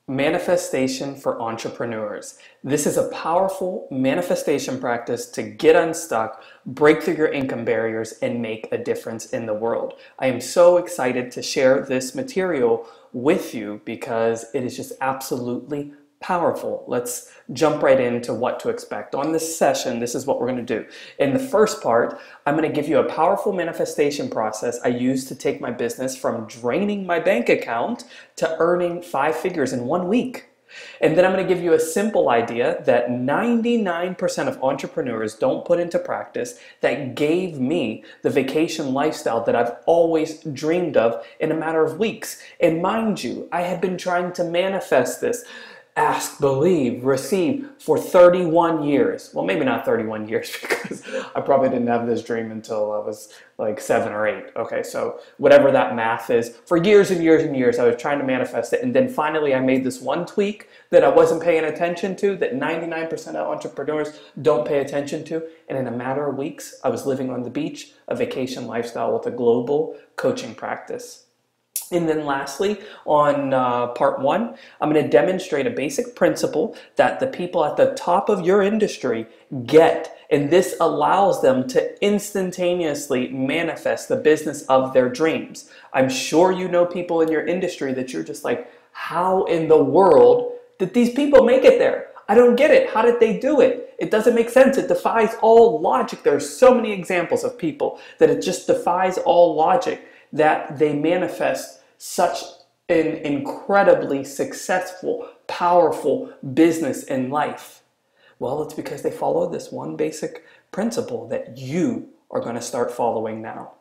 Manifestation for entrepreneurs. This is a powerful manifestation practice to get unstuck, break through your income barriers, and make a difference in the world. I am so excited to share this material with you because it is just absolutely powerful. Let's jump right into what to expect. On this session, this is what we're going to do. In the first part, I'm going to give you a powerful manifestation process I use to take my business from draining my bank account to earning 5 figures in 1 week. And then I'm going to give you a simple idea that 99% of entrepreneurs don't put into practice that gave me the vacation lifestyle that I've always dreamed of in a matter of weeks. And mind you, I had been trying to manifest this. Ask, believe, receive for 31 years. Well, maybe not 31 years because I probably didn't have this dream until I was like 7 or 8. Okay, so whatever that math is, for years and years and years, I was trying to manifest it. And then finally, I made this one tweak that I wasn't paying attention to, that 99% of entrepreneurs don't pay attention to. And in a matter of weeks, I was living on the beach, a vacation lifestyle with a global coaching practice. And then lastly, on part 1, I'm going to demonstrate a basic principle that the people at the top of your industry get. And this allows them to instantaneously manifest the business of their dreams. I'm sure you know people in your industry that you're just like, how in the world did these people make it there? I don't get it. How did they do it? It doesn't make sense. It defies all logic. There are so many examples of people that it just defies all logic that they manifest such an incredibly successful, powerful business in life. Well, it's because they follow this one basic principle that you are going to start following now.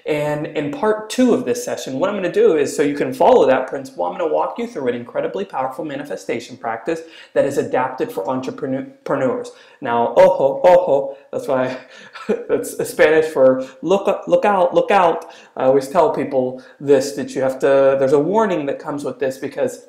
And in part 2 of this session, what I'm going to do is, so you can follow that principle, I'm going to walk you through an incredibly powerful manifestation practice that is adapted for entrepreneurs. Now, ojo, that's why that's Spanish for look out, look out. I always tell people this, that you have to, there's a warning that comes with this because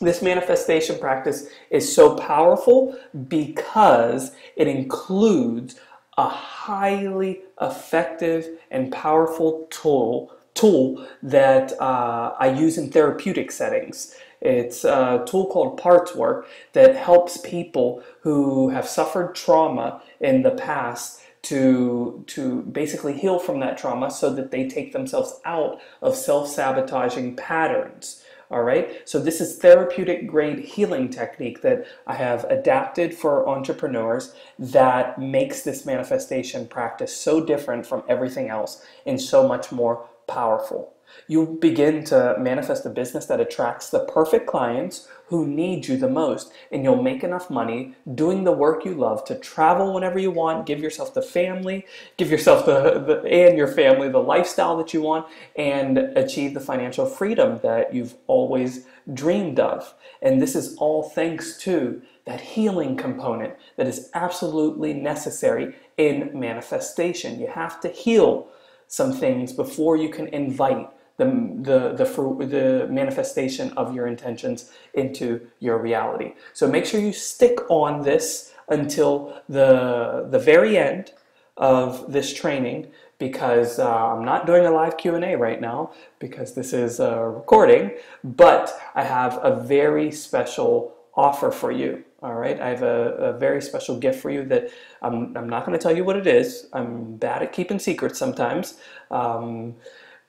this manifestation practice is so powerful because it includes a highly effective and powerful tool that I use in therapeutic settings. It's a tool called parts work that helps people who have suffered trauma in the past to basically heal from that trauma so that they take themselves out of self-sabotaging patterns. All right, so this is therapeutic grade healing technique that I have adapted for entrepreneurs that makes this manifestation practice so different from everything else and so much more powerful. You begin to manifest a business that attracts the perfect clients who need you the most, and you'll make enough money doing the work you love to travel whenever you want, give yourself the family, give yourself and your family the lifestyle that you want, and achieve the financial freedom that you've always dreamed of. And this is all thanks to that healing component that is absolutely necessary in manifestation. You have to heal some things before you can invite the manifestation of your intentions into your reality. So make sure you stick on this until the very end of this training, because I'm not doing a live Q&A right now because this is a recording, but I have a very special offer for you. All right, I have a very special gift for you that I'm not going to tell you what it is. I'm bad at keeping secrets sometimes.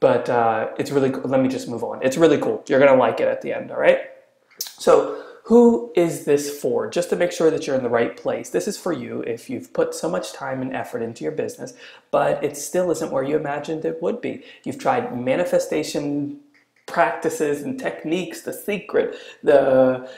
But it's really cool. Let me just move on. It's really cool. You're going to like it at the end, all right? So who is this for? Just to make sure that you're in the right place. This is for you if you've put so much time and effort into your business, but it still isn't where you imagined it would be. You've tried manifestation practices and techniques, the secret, the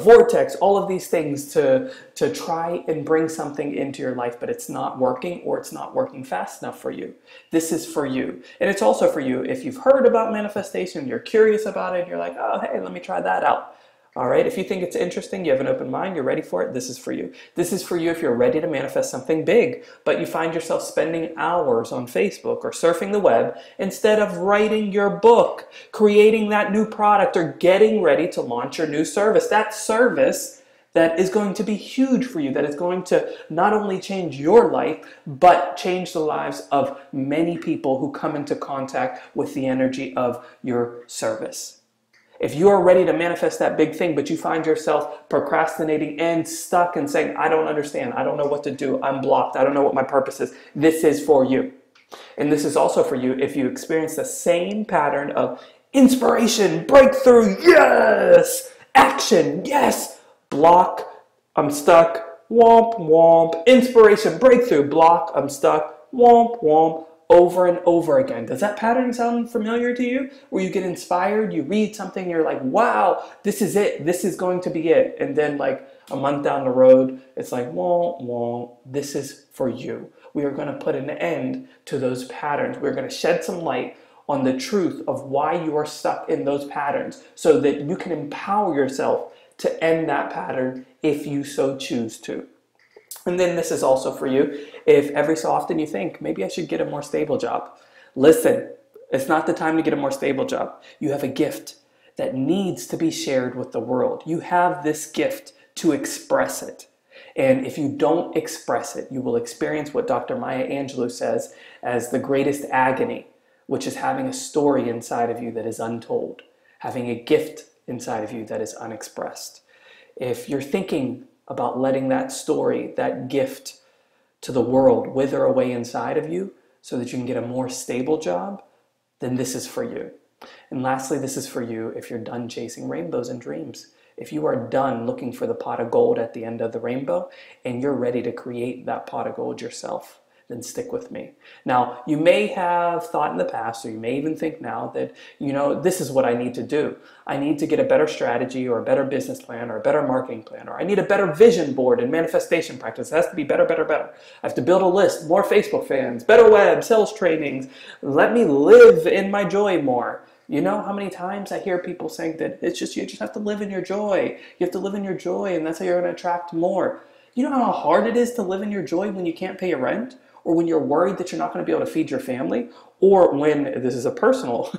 vortex, all of these things to try and bring something into your life, but it's not working, or it's not working fast enough for you. This is for you. And it's also for you if you've heard about manifestation, you're curious about it, and you're like, oh, hey, let me try that out. All right, if you think it's interesting, you have an open mind, you're ready for it, this is for you. This is for you if you're ready to manifest something big, but you find yourself spending hours on Facebook or surfing the web instead of writing your book, creating that new product, or getting ready to launch your new service. That service that is going to be huge for you, that is going to not only change your life, but change the lives of many people who come into contact with the energy of your service. If you are ready to manifest that big thing, but you find yourself procrastinating and stuck and saying, I don't understand, I don't know what to do, I'm blocked, I don't know what my purpose is, this is for you. And this is also for you if you experience the same pattern of inspiration, breakthrough, yes, action, yes, block, I'm stuck, womp, womp, inspiration, breakthrough, block, I'm stuck, womp, womp, over and over again. Does that pattern sound familiar to you? Where you get inspired, you read something, you're like, wow, this is it, this is going to be it. And then like a month down the road, it's like, womp, womp, this is for you. We are going to put an end to those patterns. We're going to shed some light on the truth of why you are stuck in those patterns so that you can empower yourself to end that pattern if you so choose to. And then this is also for you if every so often you think, maybe I should get a more stable job. Listen, it's not the time to get a more stable job. You have a gift that needs to be shared with the world. You have this gift to express it. And if you don't express it, you will experience what Dr. Maya Angelou says as the greatest agony, which is having a story inside of you that is untold, having a gift inside of you that is unexpressed. If you're thinking about letting that story, that gift to the world wither away inside of you so that you can get a more stable job, then this is for you. And lastly, this is for you if you're done chasing rainbows and dreams. If you are done looking for the pot of gold at the end of the rainbow and you're ready to create that pot of gold yourself, then stick with me. Now, you may have thought in the past, or you may even think now that, this is what I need to do. I need to get a better strategy or a better business plan or a better marketing plan, or I need a better vision board and manifestation practice. It has to be better, better, better. I have to build a list, more Facebook fans, better web, sales trainings. Let me live in my joy more. You know how many times I hear people saying that you just have to live in your joy. You have to live in your joy and that's how you're going to attract more. You know how hard it is to live in your joy when you can't pay your rent? Or when you're worried that you're not going to be able to feed your family? Or when, this is a personal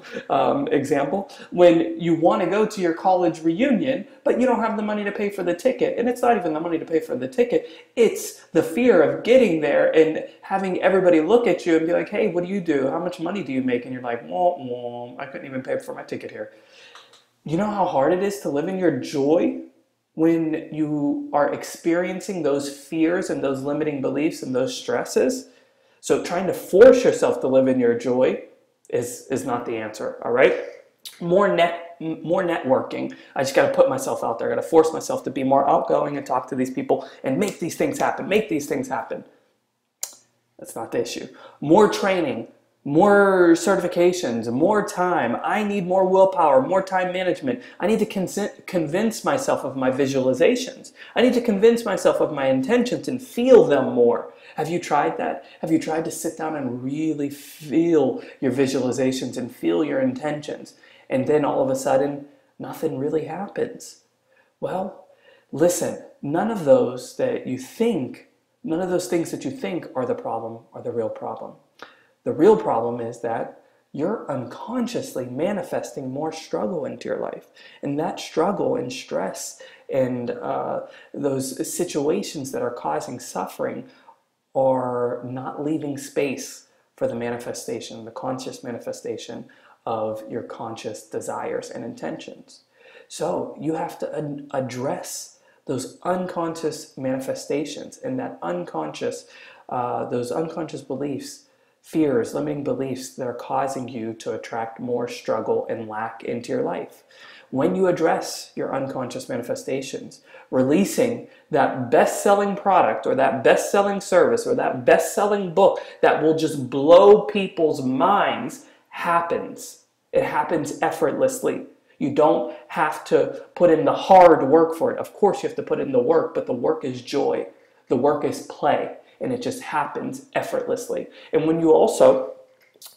example, when you want to go to your college reunion, but you don't have the money to pay for the ticket. And it's not even the money to pay for the ticket. It's the fear of getting there and having everybody look at you and be like, hey, what do you do? How much money do you make? And you're like, womp, womp, I couldn't even pay for my ticket here. You know how hard it is to live in your joy when you are experiencing those fears and those limiting beliefs and those stresses? So trying to force yourself to live in your joy is not the answer, all right? More networking. I just got to put myself out there. I got to force myself to be more outgoing and talk to these people and make these things happen, make these things happen. That's not the issue. More training, more certifications, more time. I need more willpower, more time management. I need to convince myself of my visualizations. I need to convince myself of my intentions and feel them more. Have you tried that? Have you tried to sit down and really feel your visualizations and feel your intentions? And then all of a sudden, nothing really happens. Well, listen, none of those things that you think are the problem are the real problem. The real problem is that you're unconsciously manifesting more struggle into your life. And that struggle and stress and those situations that are causing suffering are not leaving space for the manifestation, the conscious manifestation of your conscious desires and intentions. So you have to address those unconscious manifestations and those unconscious beliefs, fears, limiting beliefs that are causing you to attract more struggle and lack into your life. When you address your unconscious manifestations, releasing that best-selling product or that best-selling service or that best-selling book that will just blow people's minds happens. It happens effortlessly. You don't have to put in the hard work for it. Of course you have to put in the work, but the work is joy. The work is play, and it just happens effortlessly. And when you also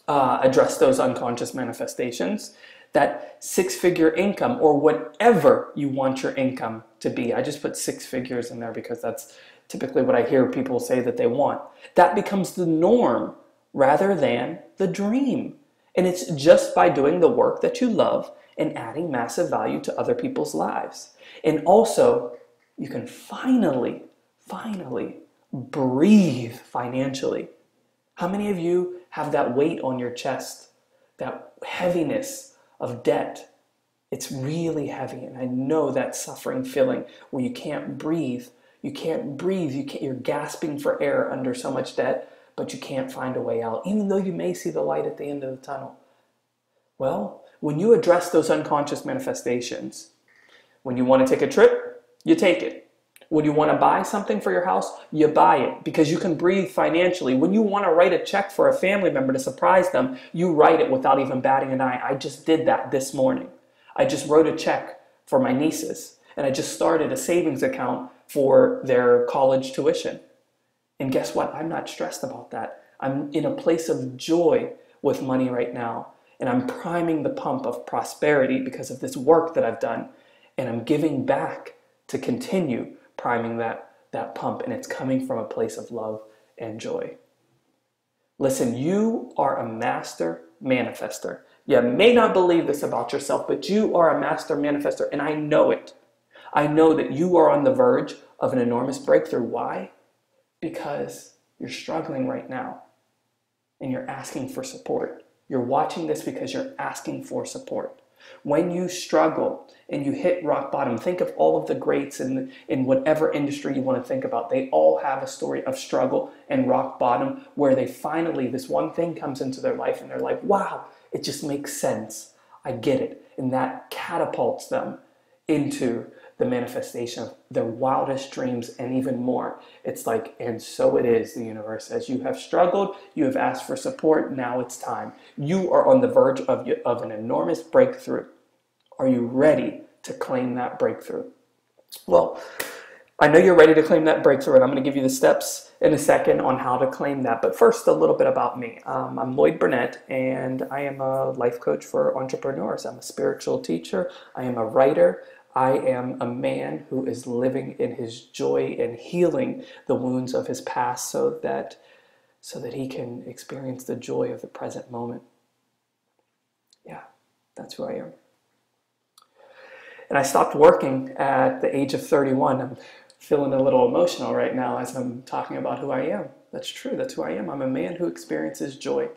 address those unconscious manifestations, that six-figure income or whatever you want your income to be. I just put six figures in there because that's typically what I hear people say that they want. That becomes the norm rather than the dream. And it's just by doing the work that you love and adding massive value to other people's lives. And also, you can finally breathe financially. How many of you have that weight on your chest, that heaviness of debt It's really heavy, and I know that suffering feeling where you can't breathe. You can't breathe. You're gasping for air under so much debt, but you can't find a way out, even though you may see the light at the end of the tunnel. Well, when you address those unconscious manifestations, when you want to take a trip, you take it. When you want to buy something for your house, you buy it because you can breathe financially. When you want to write a check for a family member to surprise them, you write it without even batting an eye. I just did that this morning. I just wrote a check for my nieces, and I just started a savings account for their college tuition. And guess what? I'm not stressed about that. I'm in a place of joy with money right now, and I'm priming the pump of prosperity because of this work that I've done, and I'm giving back to continue priming that pump, and it's coming from a place of love and joy. Listen, you are a master manifester. You may not believe this about yourself, but you are a master manifester, and I know it. I know that you are on the verge of an enormous breakthrough. Why? Because you're struggling right now, and you're asking for support. You're watching this because you're asking for support. When you struggle and you hit rock bottom, think of all of the greats in whatever industry you want to think about. They all have a story of struggle and rock bottom where they finally, this one thing comes into their life and they're like, wow, it just makes sense. I get it. And that catapults them into the manifestation of their wildest dreams and even more. It's like, and so it is, the universe says, you have struggled, you have asked for support, now it's time. You are on the verge of an enormous breakthrough. Are you ready to claim that breakthrough? Well, I know you're ready to claim that breakthrough, and I'm going to give you the steps in a second on how to claim that. But first, a little bit about me. I'm Lloyd Burnett, and I am a life coach for entrepreneurs. I'm a spiritual teacher. I am a writer. I am a man who is living in his joy and healing the wounds of his past so that he can experience the joy of the present moment. Yeah, that's who I am. And I stopped working at the age of 31. I'm feeling a little emotional right now as I'm talking about who I am. That's true, that's who I am. I'm a man who experiences joy.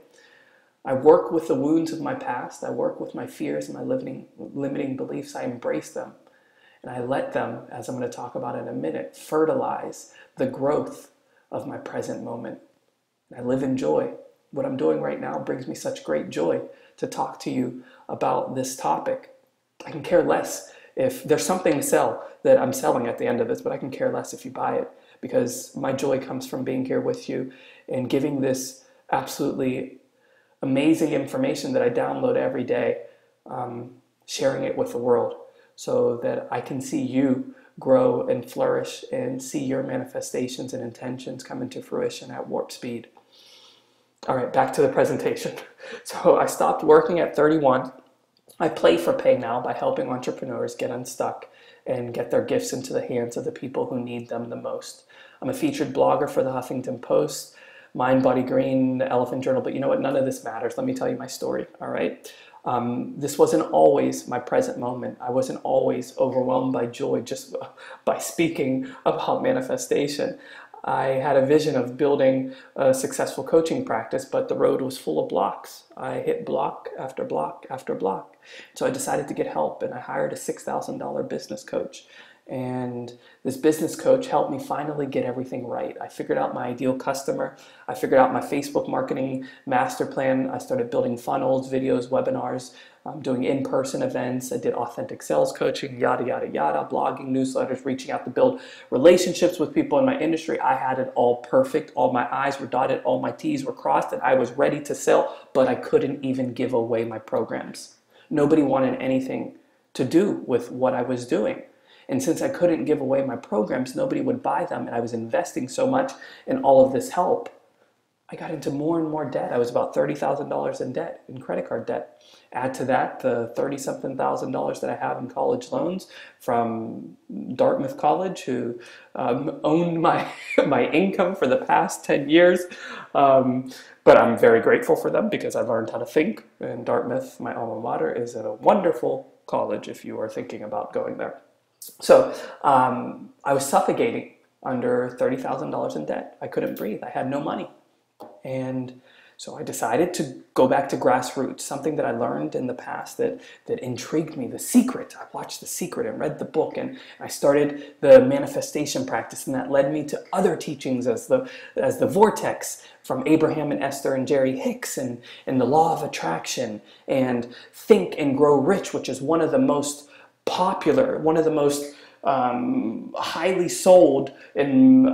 I work with the wounds of my past. I work with my fears and my limiting beliefs. I embrace them. And I let them, as I'm going to talk about in a minute, fertilize the growth of my present moment. I live in joy. What I'm doing right now brings me such great joy to talk to you about this topic. I can care less if there's something to sell that I'm selling at the end of this, but I can care less if you buy it because my joy comes from being here with you and giving this absolutely amazing information that I download every day, sharing it with the world so that I can see you grow and flourish and see your manifestations and intentions come into fruition at warp speed. All right, back to the presentation. So I stopped working at 31. I play for pay now by helping entrepreneurs get unstuck and get their gifts into the hands of the people who need them the most. I'm a featured blogger for the Huffington Post, Mind, Body, Green, Elephant Journal, but you know what? None of this matters. Let me tell you my story, all right? This wasn't always my present moment. I wasn't always overwhelmed by joy just by speaking about manifestation. I had a vision of building a successful coaching practice, but the road was full of blocks. I hit block after block after block. So I decided to get help, and I hired a $6,000 business coach. And this business coach helped me finally get everything right. I figured out my ideal customer. I figured out my Facebook marketing master plan. I started building funnels, videos, webinars, doing in-person events. I did authentic sales coaching, yada, yada, yada, blogging, newsletters, reaching out to build relationships with people in my industry. I had it all perfect. All my I's were dotted, all my T's were crossed, and I was ready to sell, but I couldn't even give away my programs. Nobody wanted anything to do with what I was doing. And since I couldn't give away my programs, nobody would buy them, and I was investing so much in all of this help, I got into more and more debt. I was about $30,000 in debt, in credit card debt. Add to that the $30-something thousand that I have in college loans from Dartmouth College, who owned my income for the past 10 years. But I'm very grateful for them because I learned how to think. And Dartmouth, my alma mater, is a wonderful college if you are thinking about going there. So I was suffocating under $30,000 in debt. I couldn't breathe. I had no money. And So I decided to go back to grassroots, something that I learned in the past that intrigued me, The Secret. I watched The Secret and read the book, and I started the manifestation practice, and that led me to other teachings as the vortex from Abraham and Esther and Jerry Hicks, and the law of attraction, and Think and Grow Rich, which is one of the most popular, one of the most highly sold and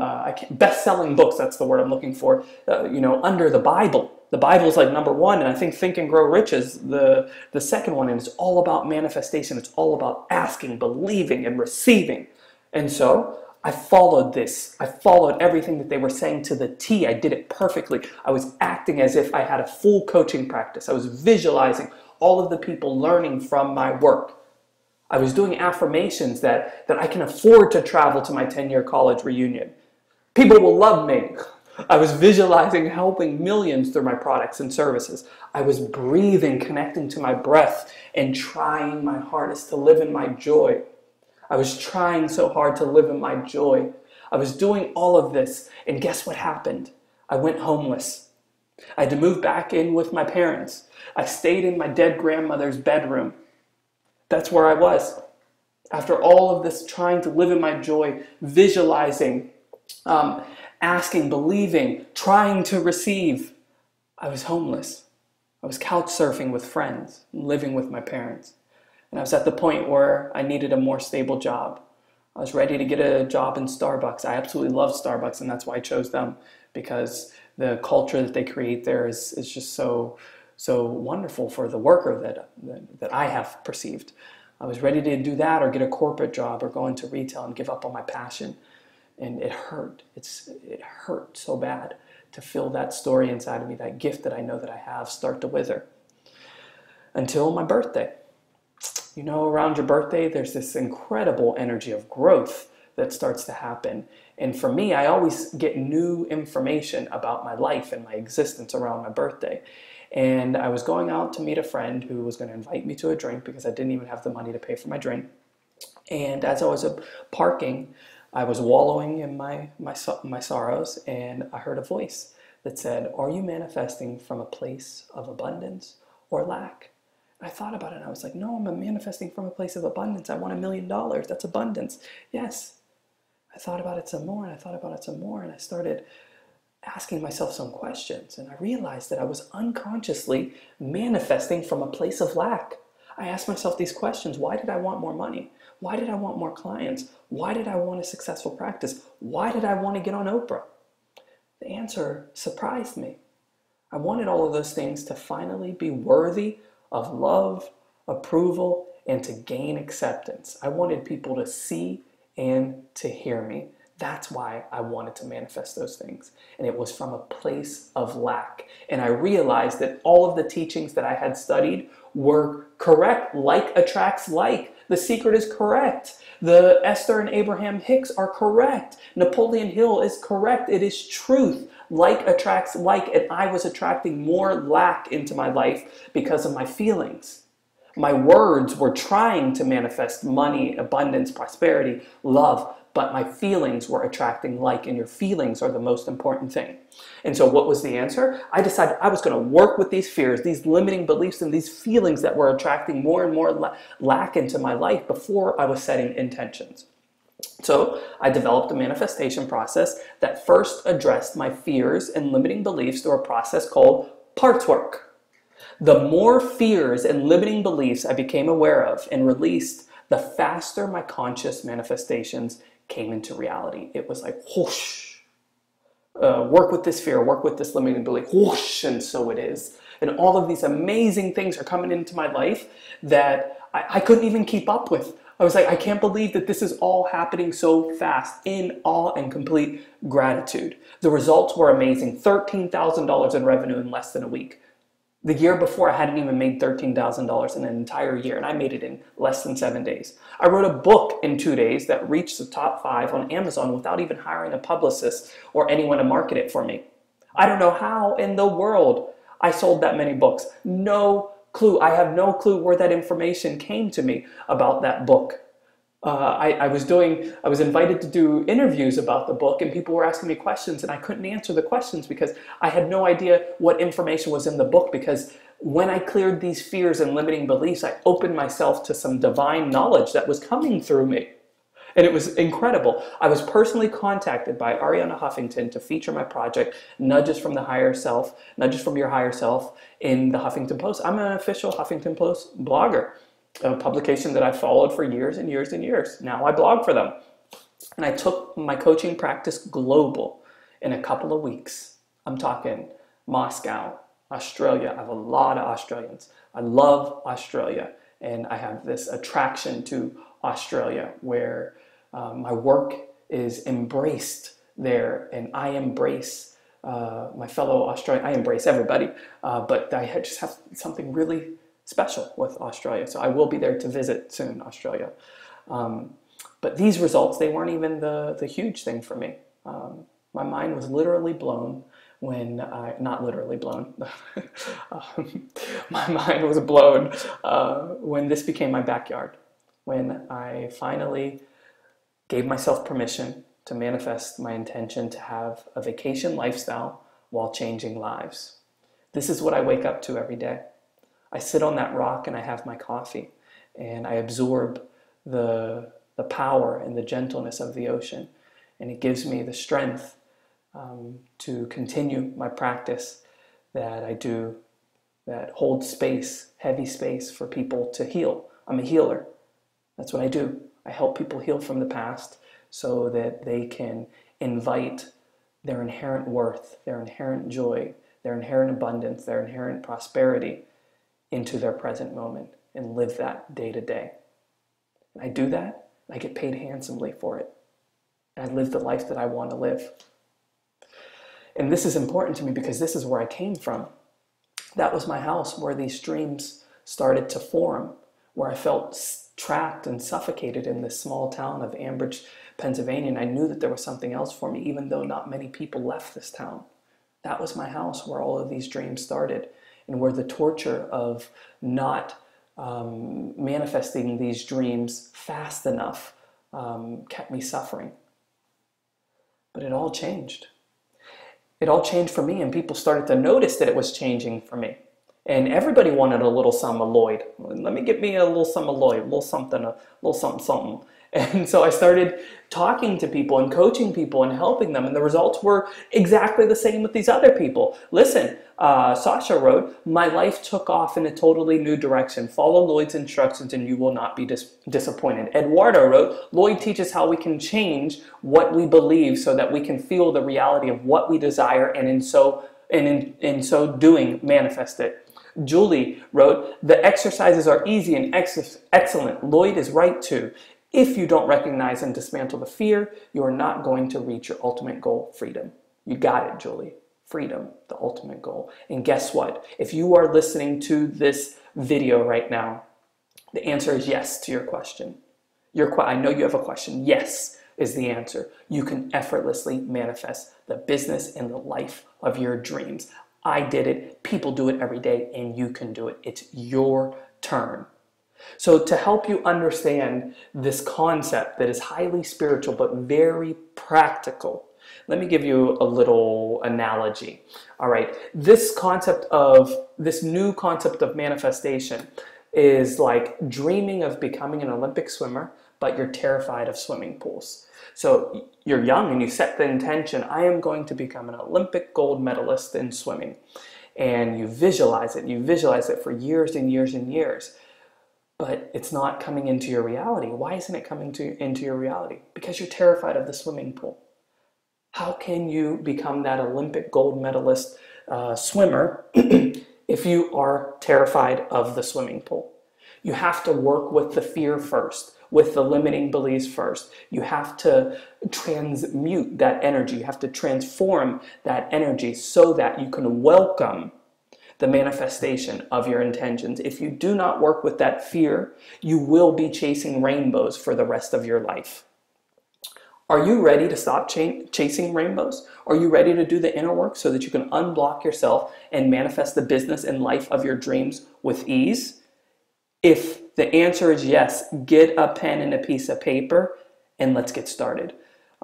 best-selling books, that's the word I'm looking for, under the Bible. The Bible is like number one, and I think Think and Grow Rich is the second one, and it's all about manifestation. It's all about asking, believing, and receiving. And so I followed this. I followed everything that they were saying to the T. I did it perfectly. I was acting as if I had a full coaching practice. I was visualizing all of the people learning from my work. I was doing affirmations that I can afford to travel to my 10-year college reunion. People will love me. I was visualizing helping millions through my products and services. I was breathing, connecting to my breath, and trying my hardest to live in my joy. I was trying so hard to live in my joy. I was doing all of this, and guess what happened? I went homeless. I had to move back in with my parents. I stayed in my dead grandmother's bedroom. That's where I was. After all of this trying to live in my joy, visualizing, asking, believing, trying to receive, I was homeless. I was couch surfing with friends, living with my parents. And I was at the point where I needed a more stable job. I was ready to get a job in Starbucks. I absolutely love Starbucks, and that's why I chose them, because the culture that they create there is just so wonderful for the worker that I have perceived. I was ready to do that or get a corporate job or go into retail and give up on my passion. And it hurt. It hurt so bad to feel that story inside of me, that gift that I know that I have, start to wither. Until my birthday. Around your birthday, there's this incredible energy of growth that starts to happen. And for me, I always get new information about my life and my existence around my birthday. And I was going out to meet a friend who was going to invite me to a drink because I didn't even have the money to pay for my drink. And as I was parking, I was wallowing in my sorrows, and I heard a voice that said, "Are you manifesting from a place of abundance or lack?" And I thought about it, and I was like, no, I'm manifesting from a place of abundance. I want $1 million. That's abundance. Yes. I thought about it some more, and I thought about it some more, and I started asking myself some questions, and I realized that I was unconsciously manifesting from a place of lack. I asked myself these questions. Why did I want more money? Why did I want more clients? Why did I want a successful practice? Why did I want to get on Oprah? The answer surprised me. I wanted all of those things to finally be worthy of love, approval, and to gain acceptance. I wanted people to see and to hear me. That's why I wanted to manifest those things. And it was from a place of lack. And I realized that all of the teachings that I had studied were correct. Like attracts like. The Secret is correct. The Esther and Abraham Hicks are correct. Napoleon Hill is correct. It is truth. Like attracts like. And I was attracting more lack into my life because of my feelings. My words were trying to manifest money, abundance, prosperity, love. But my feelings were attracting like, and your feelings are the most important thing. And so what was the answer? I decided I was going to work with these fears, these limiting beliefs, and these feelings that were attracting more and more lack into my life before I was setting intentions. So I developed a manifestation process that first addressed my fears and limiting beliefs through a process called parts work. The more fears and limiting beliefs I became aware of and released, the faster my conscious manifestations came into reality. It was like whoosh, work with this fear, work with this limiting belief, whoosh, and so it is. And all of these amazing things are coming into my life that I couldn't even keep up with. I was like, I can't believe that this is all happening so fast, in awe and complete gratitude. The results were amazing. $13,000 in revenue in less than a week. The year before, I hadn't even made $13,000 in an entire year, and I made it in less than 7 days. I wrote a book in 2 days that reached the top 5 on Amazon without even hiring a publicist or anyone to market it for me. I don't know how in the world I sold that many books. No clue. I have no clue where that information came to me about that book. I was invited to do interviews about the book, and people were asking me questions, and I couldn't answer the questions because I had no idea what information was in the book. Because when I cleared these fears and limiting beliefs, I opened myself to some divine knowledge that was coming through me. And it was incredible. I was personally contacted by Ariana Huffington to feature my project, Nudges from the Higher Self, Nudges from Your Higher Self, in the Huffington Post. I'm an official Huffington Post blogger, a publication that I followed for years and years and years. Now I blog for them. And I took my coaching practice global in a couple of weeks. I'm talking Moscow, Australia. I have a lot of Australians. I love Australia. And I have this attraction to Australia where my work is embraced there, and I embrace my fellow Australian. I embrace everybody, but I just have something really special with Australia. So I will be there to visit soon, Australia. But these results, they weren't even the huge thing for me. My mind was literally blown when not literally blown, my mind was blown when this became my backyard, when I finally gave myself permission to manifest my intention to have a vacation lifestyle while changing lives. This is what I wake up to every day. I sit on that rock and I have my coffee, and I absorb the power and the gentleness of the ocean, and it gives me the strength to continue my practice that I do, that holds space, heavy space for people to heal. I'm a healer. That's what I do. I help people heal from the past so that they can invite their inherent worth, their inherent joy, their inherent abundance, their inherent prosperity into their present moment and live that day to day. And I do that, and I get paid handsomely for it. And I live the life that I want to live. And this is important to me because this is where I came from. That was my house where these dreams started to form, where I felt trapped and suffocated in this small town of Ambridge, Pennsylvania. And I knew that there was something else for me, even though not many people left this town. That was my house where all of these dreams started, and where the torture of not manifesting these dreams fast enough kept me suffering. But it all changed. It all changed for me, and people started to notice that it was changing for me. And everybody wanted a little some Lloyd. Let me get me a little some Lloyd, a little something, something. And so I started talking to people and coaching people and helping them, and the results were exactly the same with these other people. Listen, Sasha wrote, "My life took off in a totally new direction. Follow Lloyd's instructions and you will not be disappointed." Eduardo wrote, "Lloyd teaches how we can change what we believe so that we can feel the reality of what we desire, and in so doing, manifest it." Julie wrote, "The exercises are easy and excellent. Lloyd is right too. If you don't recognize and dismantle the fear, you are not going to reach your ultimate goal, freedom." You got it, Julie. Freedom, the ultimate goal. And guess what? If you are listening to this video right now, the answer is yes to your question. I know you have a question. Yes is the answer. You can effortlessly manifest the business and the life of your dreams. I did it. People do it every day, and you can do it. It's your turn. So to help you understand this concept that is highly spiritual but very practical, let me give you a little analogy. All right, this new concept of manifestation is like dreaming of becoming an Olympic swimmer, but you're terrified of swimming pools. So you're young and you set the intention, I am going to become an Olympic gold medalist in swimming. And you visualize it for years and years and years. But it's not coming into your reality. Why isn't it coming into your reality? Because you're terrified of the swimming pool. How can you become that Olympic gold medalist swimmer if you are terrified of the swimming pool? You have to work with the fear first, with the limiting beliefs first. You have to transmute that energy. You have to transform that energy so that you can welcome the manifestation of your intentions. If you do not work with that fear, you will be chasing rainbows for the rest of your life. Are you ready to stop chasing rainbows? Are you ready to do the inner work so that you can unblock yourself and manifest the business and life of your dreams with ease? If the answer is yes, get a pen and a piece of paper and let's get started.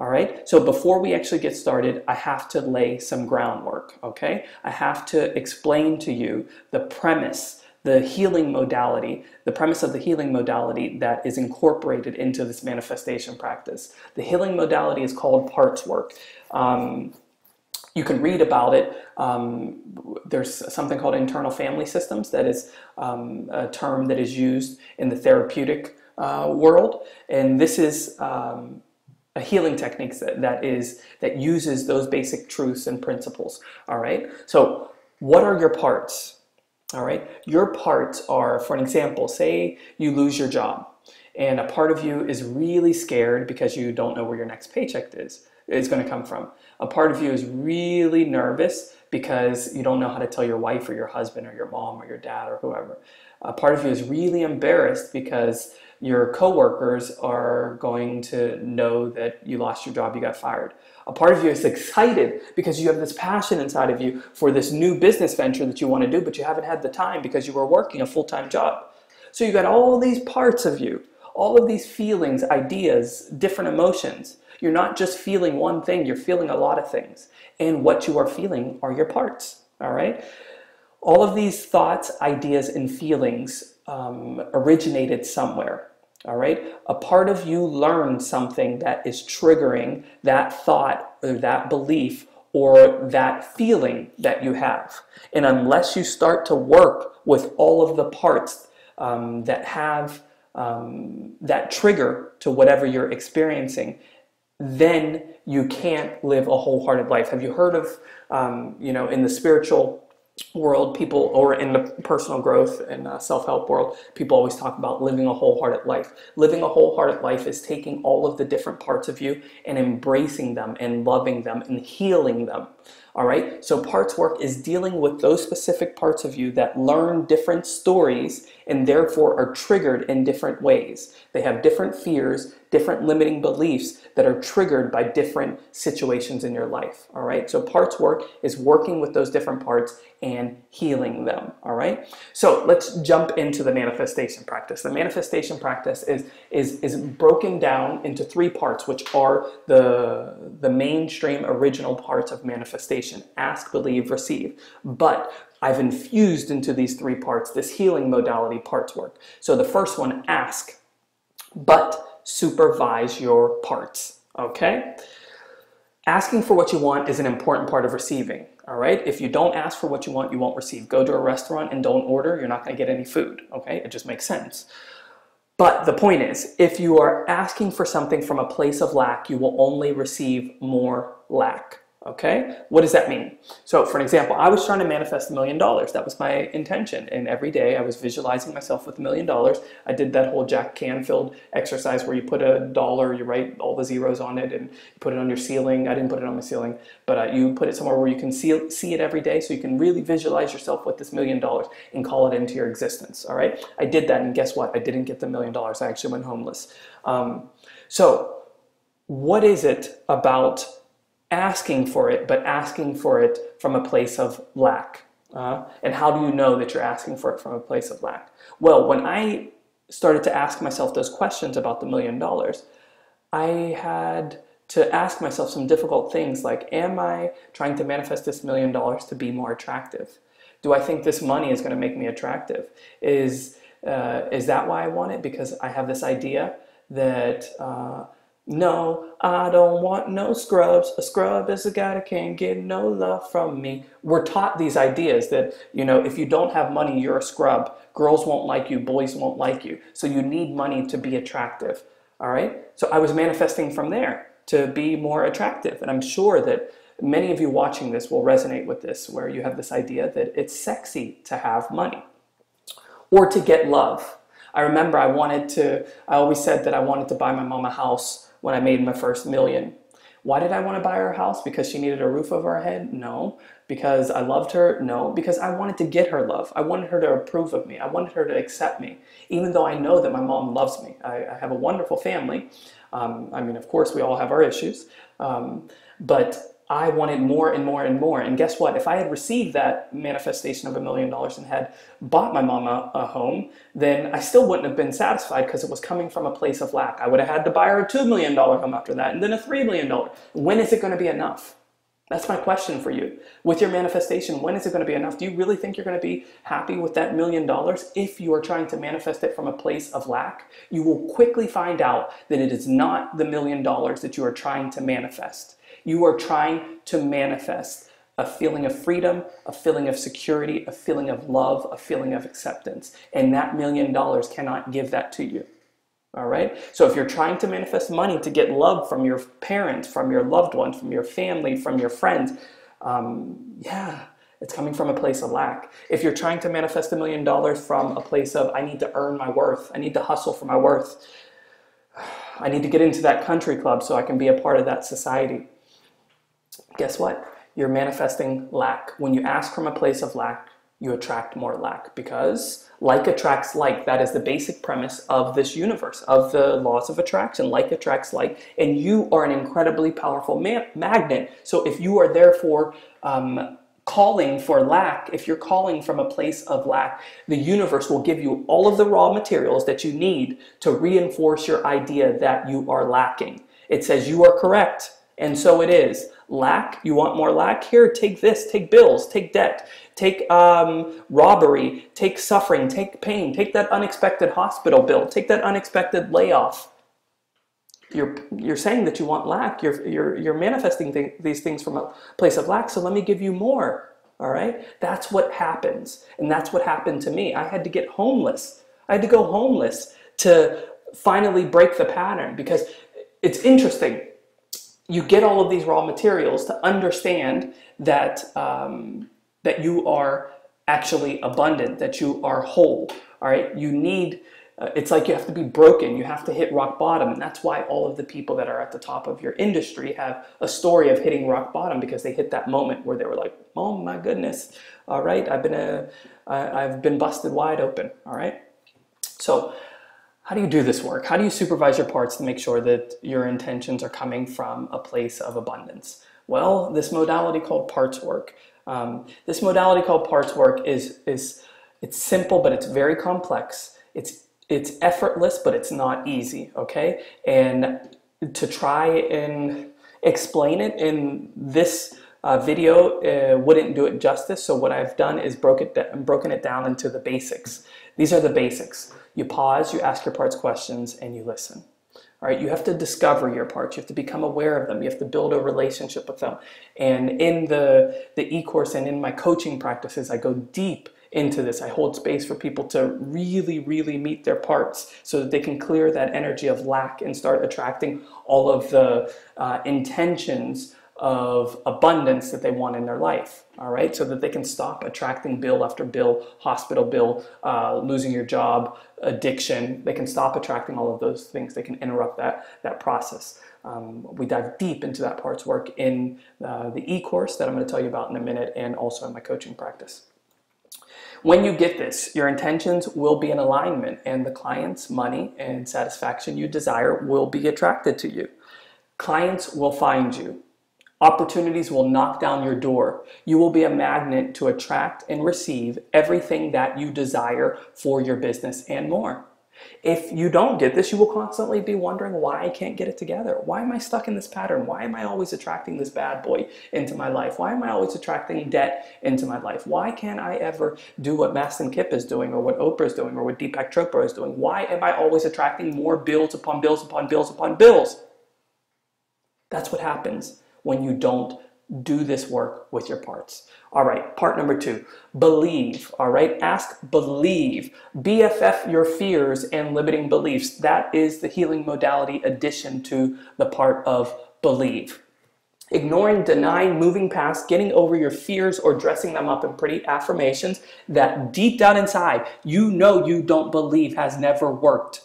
All right, so before we actually get started, I have to lay some groundwork, okay? I have to explain to you the premise, the healing modality, the premise of the healing modality that is incorporated into this manifestation practice. The healing modality is called parts work. You can read about it. There's something called internal family systems that is a term that is used in the therapeutic world, and this is a healing technique that uses those basic truths and principles. All right. So, what are your parts? All right. Your parts are, for an example, say you lose your job, and a part of you is really scared because you don't know where your next paycheck is going to come from. A part of you is really nervous because you don't know how to tell your wife or your husband or your mom or your dad or whoever. A part of you is really embarrassed because your coworkers are going to know that you lost your job, you got fired. A part of you is excited because you have this passion inside of you for this new business venture that you want to do, but you haven't had the time because you were working a full-time job. So you got all these parts of you, all of these feelings, ideas, different emotions. You're not just feeling one thing, you're feeling a lot of things. And what you are feeling are your parts, all right? All of these thoughts, ideas, and feelings originated somewhere, all right? A part of you learned something that is triggering that thought or that belief or that feeling that you have. And unless you start to work with all of the parts that have that trigger to whatever you're experiencing, then you can't live a wholehearted life. Have you heard of, in the spiritual world, people, or in the personal growth and self-help world, people always talk about living a wholehearted life. Living a wholehearted life is taking all of the different parts of you and embracing them and loving them and healing them. All right, so parts work is dealing with those specific parts of you that learn different stories and therefore are triggered in different ways. They have different fears, different limiting beliefs that are triggered by different situations in your life. All right, so parts work is working with those different parts and healing them. All right, so let's jump into the manifestation practice. The manifestation practice is broken down into three parts, which are the mainstream original parts of manifestation: ask, believe, receive. But I've infused into these three parts this healing modality, parts work. So the first one, ask, but supervise your parts, okay? Asking for what you want is an important part of receiving, all right? If you don't ask for what you want, you won't receive. Go to a restaurant and don't order, you're not gonna get any food, okay? It just makes sense. But the point is, if you are asking for something from a place of lack, you will only receive more lack. Okay, what does that mean? So for an example, I was trying to manifest $1 million. That was my intention. And every day I was visualizing myself with $1 million. I did that whole Jack Canfield exercise where you put a dollar, you write all the zeros on it, and you put it on your ceiling. I didn't put it on my ceiling, but you put it somewhere where you can see it every day, so you can really visualize yourself with this $1 million and call it into your existence. All right, I did that, and guess what? I didn't get the $1 million. I actually went homeless. So what is it about asking for it, but asking for it from a place of lack? And how do you know that you're asking for it from a place of lack? Well, when I started to ask myself those questions about the $1 million, I had to ask myself some difficult things like, am I trying to manifest this $1 million to be more attractive? Do I think this money is going to make me attractive? Is that why I want it? Because I have this idea that no, I don't want no scrubs. A scrub is a guy that can't get no love from me. We're taught these ideas that, if you don't have money, you're a scrub. Girls won't like you, boys won't like you. So you need money to be attractive. All right? So I was manifesting from there to be more attractive. And I'm sure that many of you watching this will resonate with this, where you have this idea that it's sexy to have money or to get love. I remember I always said that I wanted to buy my mom a house when I made my first $1 million. Why did I want to buy her a house? Because she needed a roof over her head? No. Because I loved her? No. Because I wanted to get her love. I wanted her to approve of me. I wanted her to accept me, even though I know that my mom loves me. I have a wonderful family. Of course, we all have our issues. But I wanted more and more and more. And guess what? If I had received that manifestation of $1 million and had bought my mama a home, then I still wouldn't have been satisfied because it was coming from a place of lack. I would have had to buy her a $2 million home after that, and then a $3 million. When is it going to be enough? That's my question for you. With your manifestation, when is it going to be enough? Do you really think you're going to be happy with that $1 million? If you are trying to manifest it from a place of lack, you will quickly find out that it is not the $1 million that you are trying to manifest. You are trying to manifest a feeling of freedom, a feeling of security, a feeling of love, a feeling of acceptance. And that $1 million cannot give that to you. All right? So if you're trying to manifest money to get love from your parents, from your loved ones, from your family, from your friends, it's coming from a place of lack. If you're trying to manifest $1 million from a place of, I need to earn my worth, I need to hustle for my worth, I need to get into that country club so I can be a part of that society, guess what? You're manifesting lack. When you ask from a place of lack, you attract more lack, because like attracts like. That is the basic premise of this universe, of the laws of attraction. Like attracts like, and you are an incredibly powerful magnet. So if you are therefore calling for lack, if you're calling from a place of lack, the universe will give you all of the raw materials that you need to reinforce your idea that you are lacking. It says you are correct, and so it is. Lack, you want more lack? Here, take this, take bills, take debt, take robbery, take suffering, take pain, take that unexpected hospital bill, take that unexpected layoff. You're saying that you want lack. You're manifesting these things from a place of lack, so let me give you more, all right? That's what happens, and that's what happened to me. I had to get homeless. I had to go homeless to finally break the pattern, because it's interesting. You get all of these raw materials to understand that, that you are actually abundant, that you are whole, all right? You need, it's like you have to be broken. You have to hit rock bottom. And that's why all of the people that are at the top of your industry have a story of hitting rock bottom, because they hit that moment where they were like, oh my goodness, all right, I've been busted wide open, all right? So how do you do this work? How do you supervise your parts to make sure that your intentions are coming from a place of abundance? Well, this modality called parts work. This modality called parts work it's simple, but it's very complex. It's effortless, but it's not easy, okay? And to try and explain it in this video wouldn't do it justice. So what I've done is broken it down into the basics. These are the basics. You pause, you ask your parts questions, and you listen. All right, you have to discover your parts. You have to become aware of them. You have to build a relationship with them. And in the e-course and in my coaching practices, I go deep into this. I hold space for people to really, really meet their parts so that they can clear that energy of lack and start attracting all of the intentions of abundance that they want in their life, all right? So that they can stop attracting bill after bill, hospital bill, losing your job, addiction. They can stop attracting all of those things. They can interrupt that process. We dive deep into that parts work in the e-course that I'm going to tell you about in a minute, and also in my coaching practice. When you get this, your intentions will be in alignment, and the clients, money, and satisfaction you desire will be attracted to you. Clients will find you. Opportunities will knock down your door. You will be a magnet to attract and receive everything that you desire for your business and more. If you don't get this, you will constantly be wondering why I can't get it together. Why am I stuck in this pattern? Why am I always attracting this bad boy into my life? Why am I always attracting debt into my life? Why can't I ever do what Mastin Kipp is doing, or what Oprah is doing, or what Deepak Chopra is doing? Why am I always attracting more bills upon bills upon bills upon bills? That's what happens when you don't do this work with your parts. All right, part number 2, believe, all right? Ask, believe. BFF your fears and limiting beliefs. That is the healing modality addition to the part of believe. Ignoring, denying, moving past, getting over your fears, or dressing them up in pretty affirmations that deep down inside, you know you don't believe has never worked.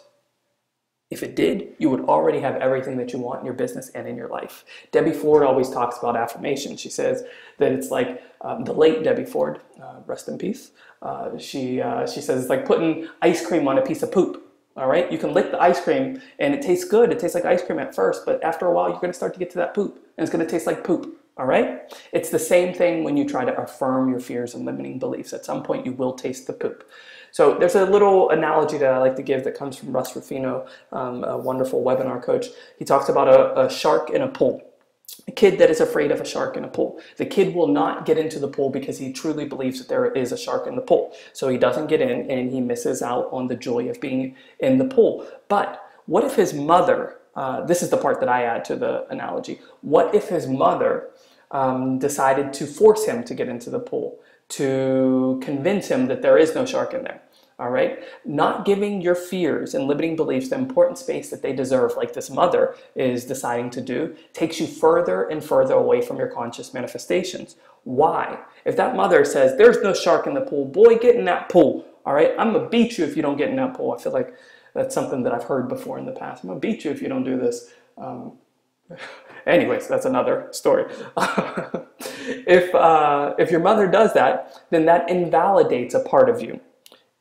If it did, you would already have everything that you want in your business and in your life. Debbie Ford always talks about affirmation. She says that it's like the late Debbie Ford, rest in peace. She says it's like putting ice cream on a piece of poop. All right, you can lick the ice cream and it tastes good. It tastes like ice cream at first, but after a while, you're going to start to get to that poop, and it's going to taste like poop. All right? It's the same thing when you try to affirm your fears and limiting beliefs. At some point, you will taste the poop. So there's a little analogy that I like to give that comes from Russ Rufino, a wonderful webinar coach. He talks about a shark in a pool. A kid that is afraid of a shark in a pool. The kid will not get into the pool because he truly believes that there is a shark in the pool. So he doesn't get in and he misses out on the joy of being in the pool. But what if his mother, this is the part that I add to the analogy, what if his mother decided to force him to get into the pool, to convince him that there is no shark in there? All right, not giving your fears and limiting beliefs the important space that they deserve, like this mother is deciding to do, takes you further and further away from your conscious manifestations. Why? If that mother says, there's no shark in the pool, boy, get in that pool. All right, I'm gonna beat you if you don't get in that pool. I feel like that's something that I've heard before in the past. I'm gonna beat you if you don't do this. Anyways, that's another story. If your mother does that, then that invalidates a part of you.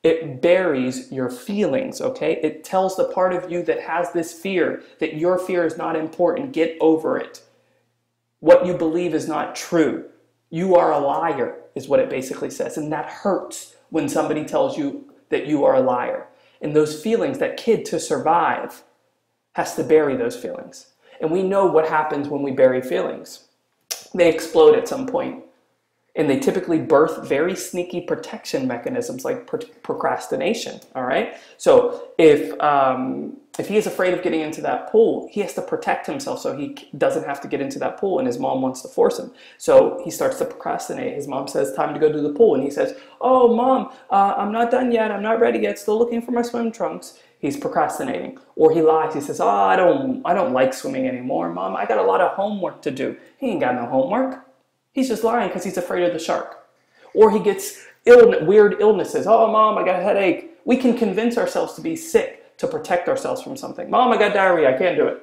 It buries your feelings, okay? It tells the part of you that has this fear that your fear is not important. Get over it. What you believe is not true. You are a liar, is what it basically says. And that hurts when somebody tells you that you are a liar. And those feelings, that kid, to survive, has to bury those feelings. And we know what happens when we bury feelings. They explode at some point. And they typically birth very sneaky protection mechanisms like procrastination, all right? So if he is afraid of getting into that pool, he has to protect himself so he doesn't have to get into that pool, and his mom wants to force him. So he starts to procrastinate. His mom says, time to go to the pool. And he says, oh, Mom, I'm not done yet. I'm not ready yet. Still looking for my swim trunks. He's procrastinating. Or he lies. He says, oh, I don't like swimming anymore, Mom. I got a lot of homework to do. He ain't got no homework. He's just lying because he's afraid of the shark. Or he gets weird illnesses. Oh, Mom, I got a headache. We can convince ourselves to be sick to protect ourselves from something. Mom, I got diarrhea. I can't do it.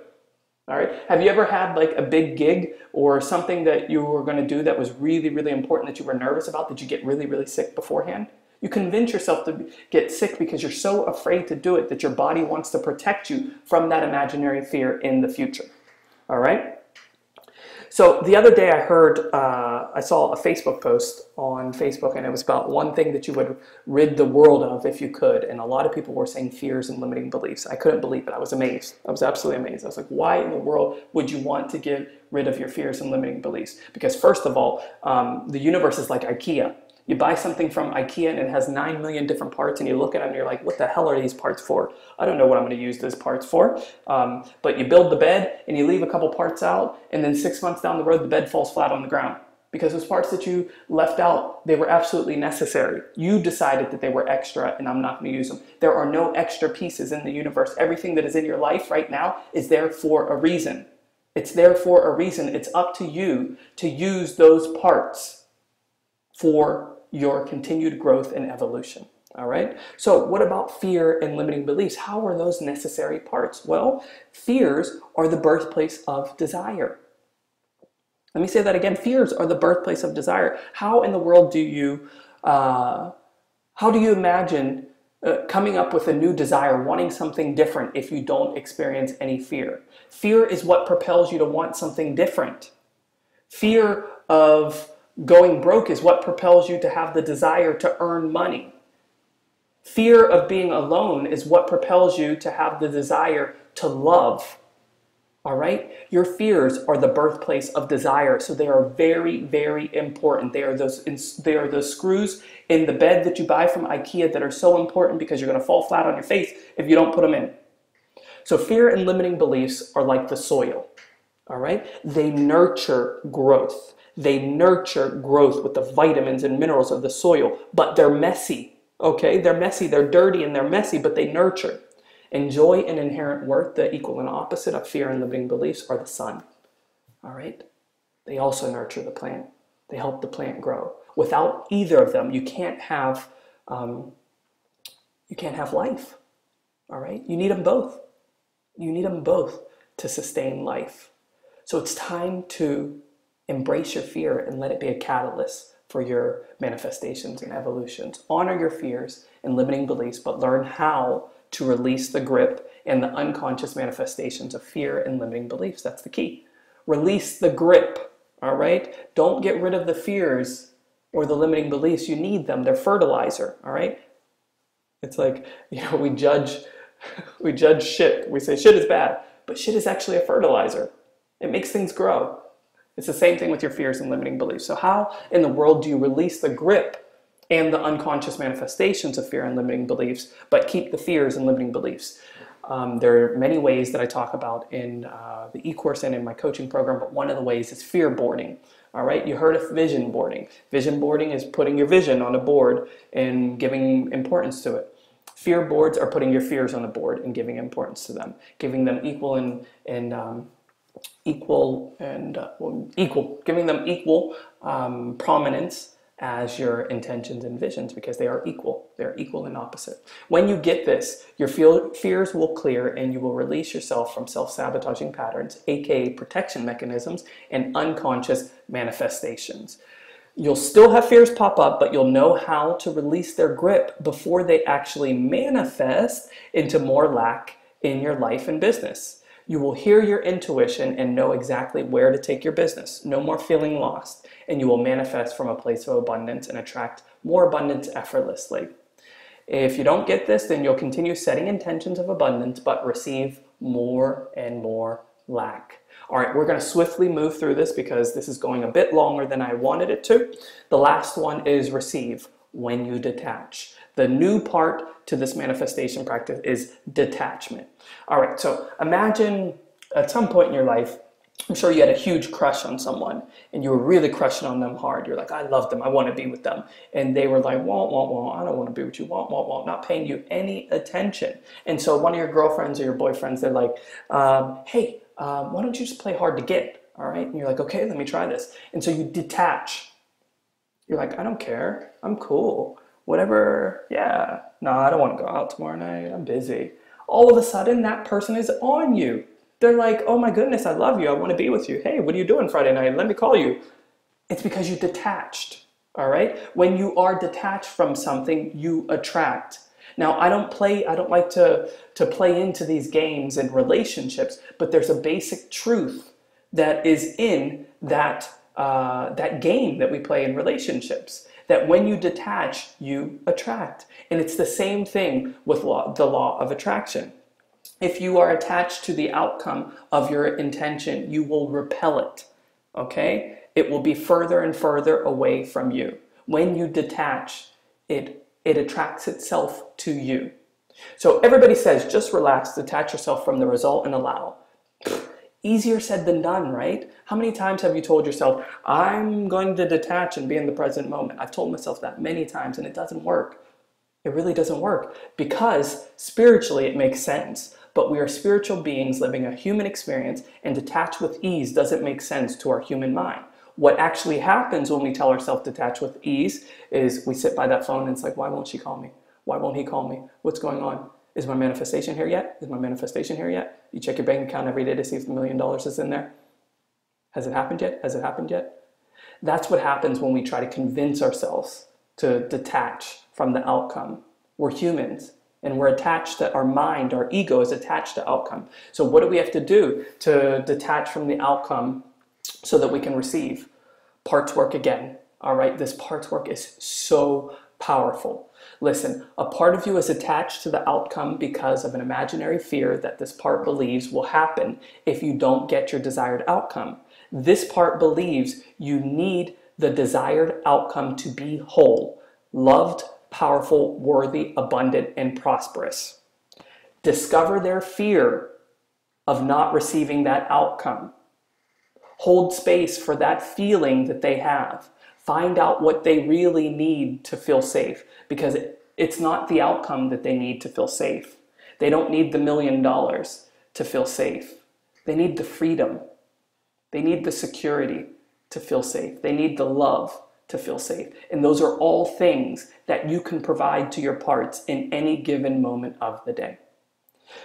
All right. Have you ever had like a big gig or something that you were going to do that was really, really important that you were nervous about? Did you get really, really sick beforehand? You convince yourself to get sick because you're so afraid to do it that your body wants to protect you from that imaginary fear in the future. All right. So the other day I saw a Facebook post on Facebook, and it was about one thing that you would rid the world of if you could. And a lot of people were saying fears and limiting beliefs. I couldn't believe it. I was amazed. I was absolutely amazed. I was like, why in the world would you want to get rid of your fears and limiting beliefs? Because first of all, the universe is like IKEA. You buy something from IKEA and it has 9 million different parts, and you look at it and you're like, what the hell are these parts for? I don't know what I'm going to use these parts for. But you build the bed and you leave a couple parts out, and then 6 months down the road, the bed falls flat on the ground. Because those parts that you left out, they were absolutely necessary. You decided that they were extra and I'm not going to use them. There are no extra pieces in the universe. Everything that is in your life right now is there for a reason. It's there for a reason. It's up to you to use those parts for your continued growth and evolution. All right. So what about fear and limiting beliefs? How are those necessary parts? Well, fears are the birthplace of desire. Let me say that again. Fears are the birthplace of desire. How in the world do you imagine coming up with a new desire, wanting something different if you don't experience any fear? Fear is what propels you to want something different. Fear of going broke is what propels you to have the desire to earn money. Fear of being alone is what propels you to have the desire to love. All right? Your fears are the birthplace of desire, so they are very, very important. They are those screws in the bed that you buy from IKEA that are so important because you're going to fall flat on your face if you don't put them in. So fear and limiting beliefs are like the soil. All right? They nurture growth. They nurture growth with the vitamins and minerals of the soil, but they're messy, okay? They're messy, they're dirty, and they're messy, but they nurture. And joy and inherent worth, the equal and opposite of fear and limiting beliefs, are the sun, all right? They also nurture the plant. They help the plant grow. Without either of them, you can't have life, all right? You need them both. You need them both to sustain life. So it's time to embrace your fear and let it be a catalyst for your manifestations and evolutions. Honor your fears and limiting beliefs, but learn how to release the grip and the unconscious manifestations of fear and limiting beliefs. That's the key. Release the grip, all right? Don't get rid of the fears or the limiting beliefs. You need them. They're fertilizer, all right? It's like, we judge shit. We say shit is bad, but shit is actually a fertilizer. It makes things grow. It's the same thing with your fears and limiting beliefs. So how in the world do you release the grip and the unconscious manifestations of fear and limiting beliefs, but keep the fears and limiting beliefs? There are many ways that I talk about in the e-course and in my coaching program, but one of the ways is fear boarding. All right, you heard of vision boarding. Vision boarding is putting your vision on a board and giving importance to it. Fear boards are putting your fears on a board and giving importance to them, giving them equal, giving them equal prominence as your intentions and visions, because they are equal. They're equal and opposite. When you get this, your fears will clear and you will release yourself from self-sabotaging patterns, aka protection mechanisms, and unconscious manifestations. You'll still have fears pop up, but you'll know how to release their grip before they actually manifest into more lack in your life and business. You will hear your intuition and know exactly where to take your business. No more feeling lost. And you will manifest from a place of abundance and attract more abundance effortlessly. If you don't get this, then you'll continue setting intentions of abundance, but receive more and more lack. All right, we're going to swiftly move through this because this is going a bit longer than I wanted it to. The last one is receive, when you detach. The new part to this manifestation practice is detachment. All right, so imagine at some point in your life, I'm sure you had a huge crush on someone and you were really crushing on them hard. You're like, I love them, I want to be with them. And they were like, wah, I don't want to be with you, wah, not paying you any attention. And so one of your girlfriends or your boyfriends, they're like, hey, why don't you just play hard to get, all right? And you're like, okay, let me try this. And so you detach. You're like, I don't care, I'm cool, whatever, yeah. No, I don't want to go out tomorrow night, I'm busy. All of a sudden, that person is on you. They're like, oh my goodness, I love you, I want to be with you. Hey, what are you doing Friday night? Let me call you. It's because you detached, all right? When you are detached from something, you attract. Now, I don't like to play into these games and relationships, but there's a basic truth that is in that game that we play in relationships, that when you detach, you attract. And it's the same thing with the law of attraction. If you are attached to the outcome of your intention, you will repel it, okay? It will be further and further away from you. When you detach, it attracts itself to you. So everybody says, just relax, detach yourself from the result and allow. Easier said than done, right? How many times have you told yourself, I'm going to detach and be in the present moment? I've told myself that many times and it doesn't work. It really doesn't work because spiritually it makes sense. But we are spiritual beings living a human experience, and detach with ease doesn't make sense to our human mind. What actually happens when we tell ourselves detach with ease is we sit by that phone and it's like, why won't she call me? Why won't he call me? What's going on? Is my manifestation here yet? Is my manifestation here yet? You check your bank account every day to see if the $1 million is in there. Has it happened yet? Has it happened yet? That's what happens when we try to convince ourselves to detach from the outcome. We're humans. And we're attached to our mind, our ego is attached to outcome. So what do we have to do to detach from the outcome so that we can receive? Parts work again, all right? This parts work is so powerful. Listen, a part of you is attached to the outcome because of an imaginary fear that this part believes will happen if you don't get your desired outcome. This part believes you need the desired outcome to be whole, loved, powerful, worthy, abundant, and prosperous. Discover their fear of not receiving that outcome. Hold space for that feeling that they have. Find out what they really need to feel safe, because it's not the outcome that they need to feel safe. They don't need the $1 million to feel safe. They need the freedom. They need the security to feel safe. They need the love to feel safe. And those are all things that you can provide to your parts in any given moment of the day.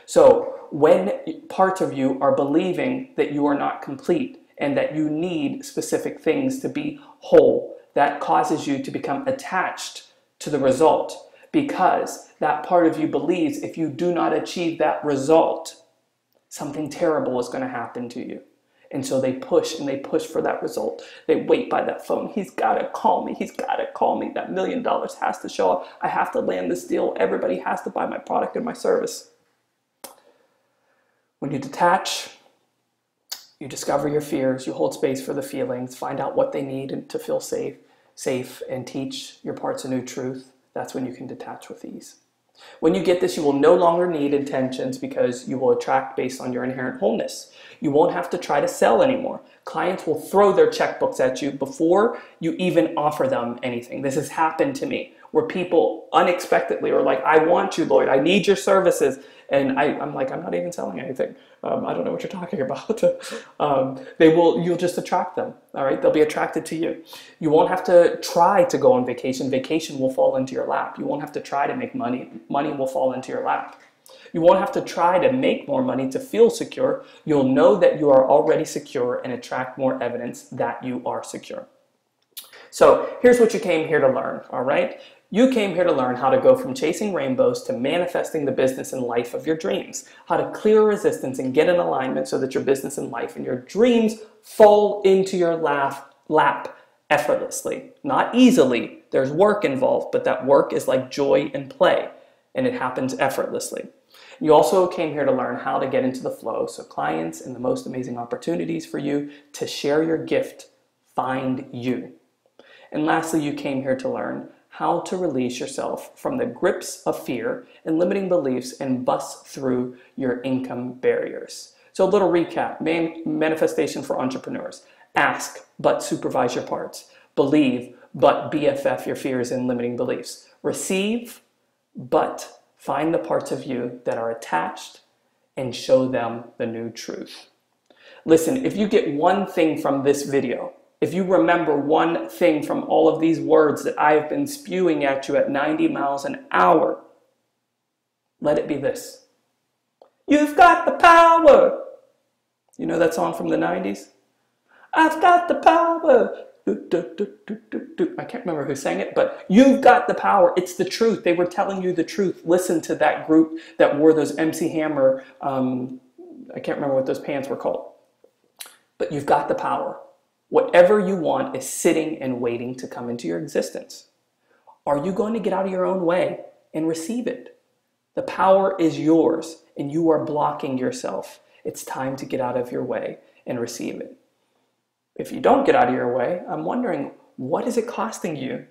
So when parts of you are believing that you are not complete and that you need specific things to be whole, that causes you to become attached to the result, because that part of you believes if you do not achieve that result, something terrible is going to happen to you. And so they push and they push for that result. They wait by that phone. He's got to call me. He's got to call me. That $1 million has to show up. I have to land this deal. Everybody has to buy my product and my service. When you detach, you discover your fears, you hold space for the feelings, find out what they need to feel safe, and teach your parts a new truth. That's when you can detach with ease. When you get this, you will no longer need intentions because you will attract based on your inherent wholeness. You won't have to try to sell anymore. Clients will throw their checkbooks at you before you even offer them anything. This has happened to me where people unexpectedly are like, I want you, Lloyd. I need your services. And I'm like, I'm not even selling anything. I don't know what you're talking about. You'll just attract them. All right. They'll be attracted to you. You won't have to try to go on vacation. Vacation will fall into your lap. You won't have to try to make money. Money will fall into your lap. You won't have to try to make more money to feel secure. You'll know that you are already secure and attract more evidence that you are secure. So here's what you came here to learn. All right. You came here to learn how to go from chasing rainbows to manifesting the business and life of your dreams, how to clear resistance and get in alignment so that your business and life and your dreams fall into your lap effortlessly. Not easily. There's work involved, but that work is like joy and play, and it happens effortlessly. You also came here to learn how to get into the flow so clients and the most amazing opportunities for you to share your gift find you. And lastly, you came here to learn how to release yourself from the grips of fear and limiting beliefs and bust through your income barriers. So a little recap, manifestation for entrepreneurs. Ask, but supervise your parts. Believe, but BFF your fears and limiting beliefs. Receive, but find the parts of you that are attached and show them the new truth. Listen, if you get one thing from this video, if you remember one thing from all of these words that I've been spewing at you at 90 miles an hour, let it be this. You've got the power. You know that song from the 90s? I've got the power. I can't remember who sang it, but you've got the power. It's the truth. They were telling you the truth. Listen to that group that wore those MC Hammer, I can't remember what those pants were called. But you've got the power. Whatever you want is sitting and waiting to come into your existence. Are you going to get out of your own way and receive it? The power is yours and you are blocking yourself. It's time to get out of your way and receive it. If you don't get out of your way, I'm wondering, what is it costing you?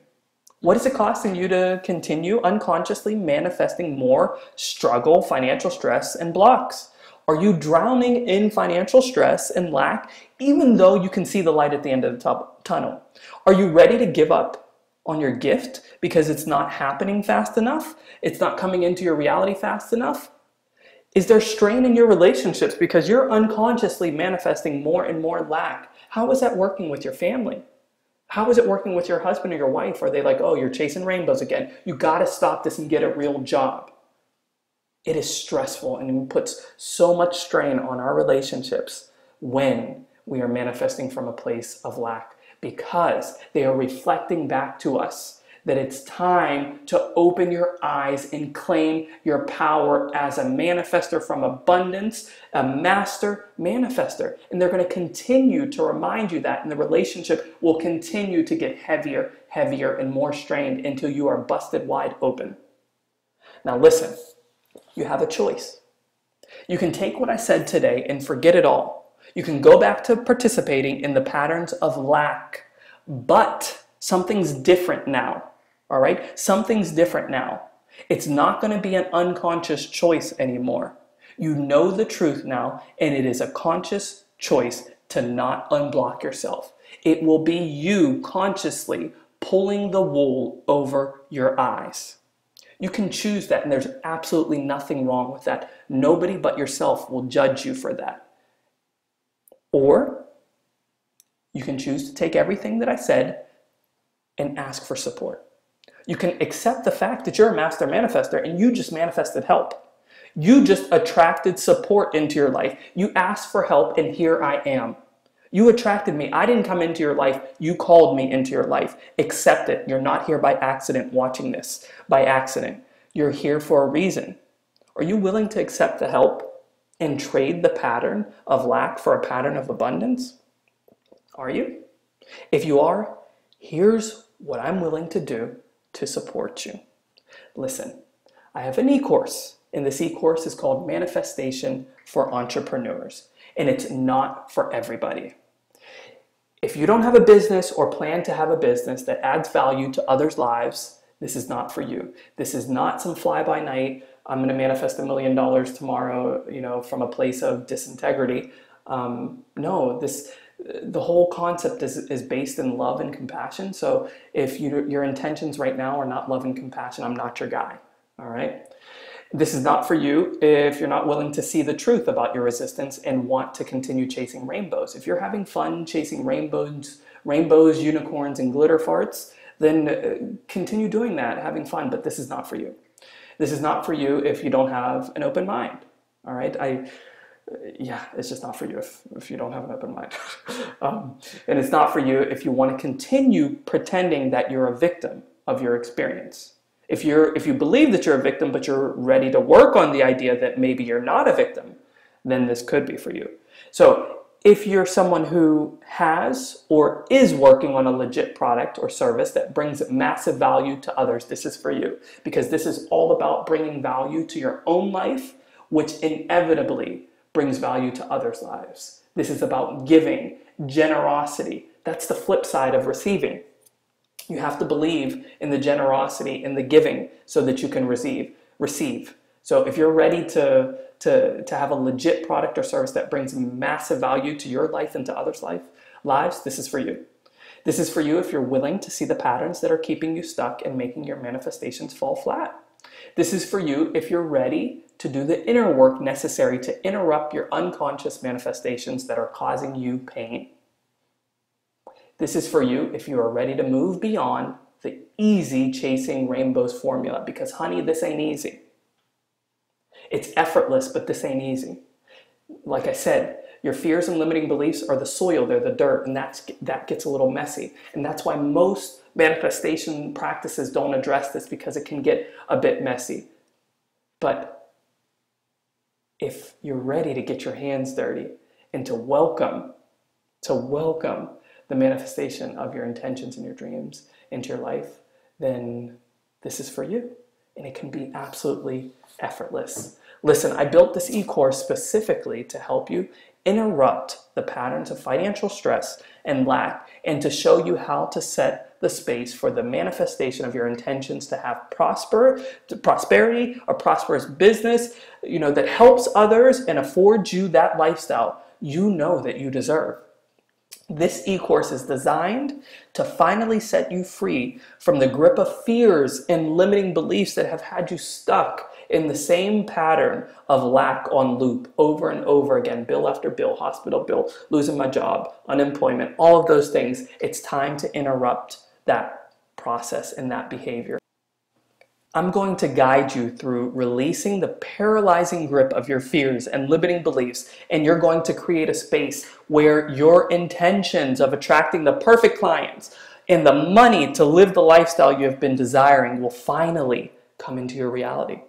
What is it costing you to continue unconsciously manifesting more struggle, financial stress, and blocks? Are you drowning in financial stress and lack even though you can see the light at the end of the tunnel? Are you ready to give up on your gift because it's not happening fast enough? It's not coming into your reality fast enough? Is there strain in your relationships because you're unconsciously manifesting more and more lack? How is that working with your family? How is it working with your husband or your wife? Are they like, oh, you're chasing rainbows again. You got to stop this and get a real job. It is stressful and it puts so much strain on our relationships when we are manifesting from a place of lack because they are reflecting back to us that it's time to open your eyes and claim your power as a manifester from abundance, a master manifester. And they're going to continue to remind you that, and the relationship will continue to get heavier, and more strained until you are busted wide open. Now listen. You have a choice. You can take what I said today and forget it all. You can go back to participating in the patterns of lack, but something's different now, all right? Something's different now. It's not going to be an unconscious choice anymore. You know the truth now, and it is a conscious choice to not unblock yourself. It will be you consciously pulling the wool over your eyes. You can choose that, and there's absolutely nothing wrong with that. Nobody but yourself will judge you for that. Or you can choose to take everything that I said and ask for support. You can accept the fact that you're a master manifester and you just manifested help. You just attracted support into your life. You asked for help, and here I am. You attracted me. I didn't come into your life. You called me into your life. Accept it. You're not here by accident watching this by accident. You're here for a reason. Are you willing to accept the help and trade the pattern of lack for a pattern of abundance? Are you? If you are, here's what I'm willing to do to support you. Listen, I have an e-course, and this e-course is called Manifestation for Entrepreneurs, and it's not for everybody. If you don't have a business or plan to have a business that adds value to others' lives, this is not for you. This is not some fly-by-night, I'm going to manifest $1 million tomorrow, from a place of disintegrity. No, the whole concept is based in love and compassion. So if your intentions right now are not love and compassion, I'm not your guy. All right. This is not for you if you're not willing to see the truth about your resistance and want to continue chasing rainbows. If you're having fun chasing rainbows, unicorns, and glitter farts, then continue doing that, having fun. But this is not for you. This is not for you if you don't have an open mind. All right. It's just not for you if you don't have an open mind. And it's not for you if you want to continue pretending that you're a victim of your experience. If you believe that you're a victim, but you're ready to work on the idea that maybe you're not a victim, then this could be for you. So if you're someone who has or is working on a legit product or service that brings massive value to others, this is for you. Because this is all about bringing value to your own life, which inevitably brings value to others' lives. This is about giving, generosity. That's the flip side of receiving. You have to believe in the generosity and the giving so that you can receive. So if you're ready to have a legit product or service that brings massive value to your life and to others' lives, this is for you. This is for you if you're willing to see the patterns that are keeping you stuck and making your manifestations fall flat. This is for you if you're ready to do the inner work necessary to interrupt your unconscious manifestations that are causing you pain. This is for you if you are ready to move beyond the easy chasing rainbows formula, because honey, this ain't easy. It's effortless, but this ain't easy. Like I said, your fears and limiting beliefs are the soil, they're the dirt, and that gets a little messy. And that's why most manifestation practices don't address this, because it can get a bit messy. But if you're ready to get your hands dirty and to welcome the manifestation of your intentions and your dreams into your life, then this is for you. And it can be absolutely effortless. Listen, I built this e-course specifically to help you interrupt the patterns of financial stress and lack, and to show you how to set the space for the manifestation of your intentions to have prosperity, a prosperous business, that helps others and affords you that lifestyle you know that you deserve. This e-course is designed to finally set you free from the grip of fears and limiting beliefs that have had you stuck in the same pattern of lack on loop over and over again. Bill after bill, hospital bill, losing my job, unemployment, all of those things. It's time to interrupt that process and that behavior. I'm going to guide you through releasing the paralyzing grip of your fears and limiting beliefs, and you're going to create a space where your intentions of attracting the perfect clients and the money to live the lifestyle you have been desiring will finally come into your reality.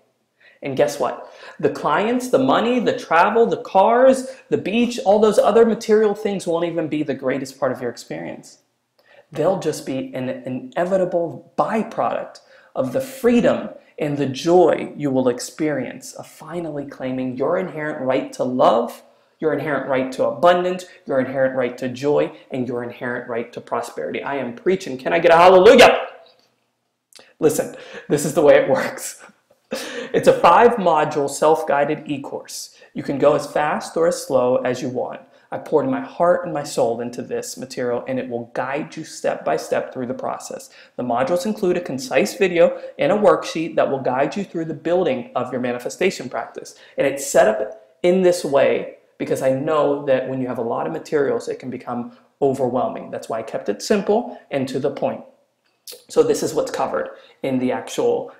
And guess what? The clients, the money, the travel, the cars, the beach, all those other material things won't even be the greatest part of your experience. They'll just be an inevitable byproduct of the freedom and the joy you will experience of finally claiming your inherent right to love, your inherent right to abundance, your inherent right to joy, and your inherent right to prosperity. I am preaching. Can I get a hallelujah? Listen, this is the way it works. It's a 5-module self-guided e-course. You can go as fast or as slow as you want. I poured my heart and my soul into this material, and it will guide you step by step through the process. The modules include a concise video and a worksheet that will guide you through the building of your manifestation practice. And it's set up in this way because I know that when you have a lot of materials, it can become overwhelming. That's why I kept it simple and to the point. So this is what's covered in the actual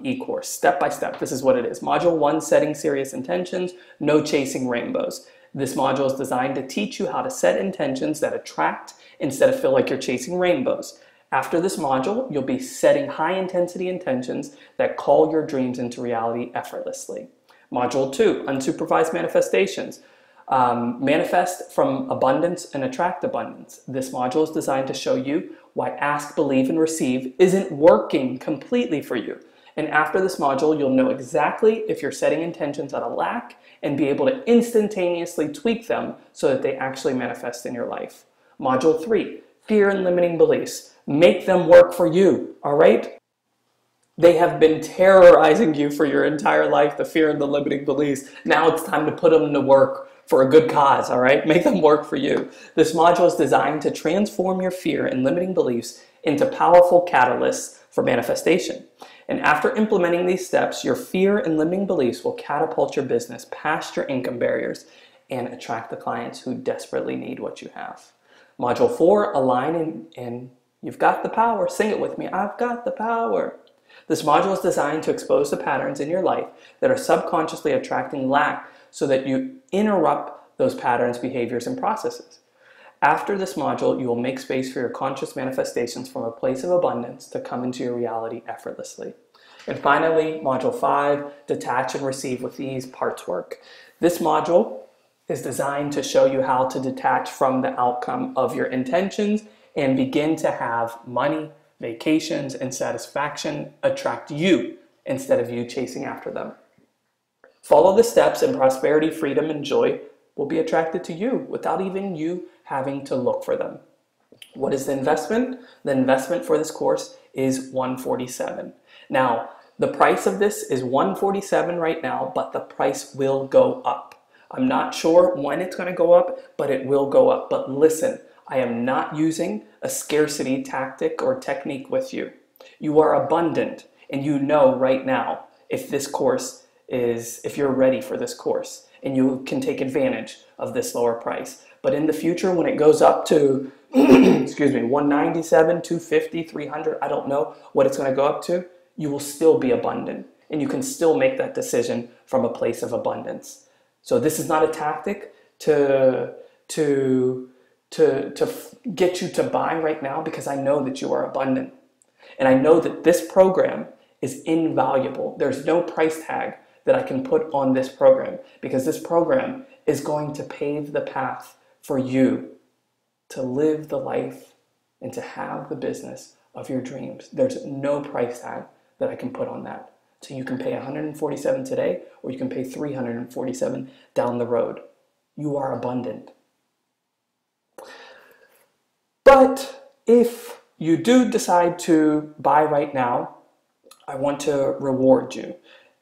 e-course, step by step. This is what it is. Module 1, setting serious intentions, no chasing rainbows. This module is designed to teach you how to set intentions that attract instead of feel like you're chasing rainbows. After this module, you'll be setting high intensity intentions that call your dreams into reality effortlessly. Module 2, unsupervised manifestations. Manifest from abundance and attract abundance. This module is designed to show you why ask, believe, and receive isn't working completely for you. And after this module, you'll know exactly if you're setting intentions out of lack and be able to instantaneously tweak them so that they actually manifest in your life. Module 3, fear and limiting beliefs. Make them work for you, all right? They have been terrorizing you for your entire life, the fear and the limiting beliefs. Now it's time to put them to work for a good cause, all right? Make them work for you. This module is designed to transform your fear and limiting beliefs into powerful catalysts for manifestation. And after implementing these steps, your fear and limiting beliefs will catapult your business past your income barriers and attract the clients who desperately need what you have. Module 4, align and you've got the power. Sing it with me. I've got the power. This module is designed to expose the patterns in your life that are subconsciously attracting lack so that you interrupt those patterns, behaviors, and processes. After this module, you will make space for your conscious manifestations from a place of abundance to come into your reality effortlessly. And finally, module 5, detach and receive with ease, parts work. This module is designed to show you how to detach from the outcome of your intentions and begin to have money, vacations, and satisfaction attract you instead of you chasing after them. Follow the steps and prosperity, freedom, and joy will be attracted to you without even you having to look for them. What is the investment? The investment for this course is $147. Now, the price of this is $147 right now, but the price will go up. I'm not sure when it's going to go up, but it will go up. But listen, I am not using a scarcity tactic or technique with you. You are abundant, and you know right now if you're ready for this course, and you can take advantage of this lower price. But in the future, when it goes up to, excuse me, $197, $250, $300, I don't know what it's going to go up to, you will still be abundant, and you can still make that decision from a place of abundance. So this is not a tactic to get you to buy right now, because I know that you are abundant. And I know that this program is invaluable. There's no price tag that I can put on this program, because this program is going to pave the path for you to live the life and to have the business of your dreams. There's no price tag that I can put on that. So you can pay $147 today, or you can pay $347 down the road. You are abundant. But if you do decide to buy right now, I want to reward you.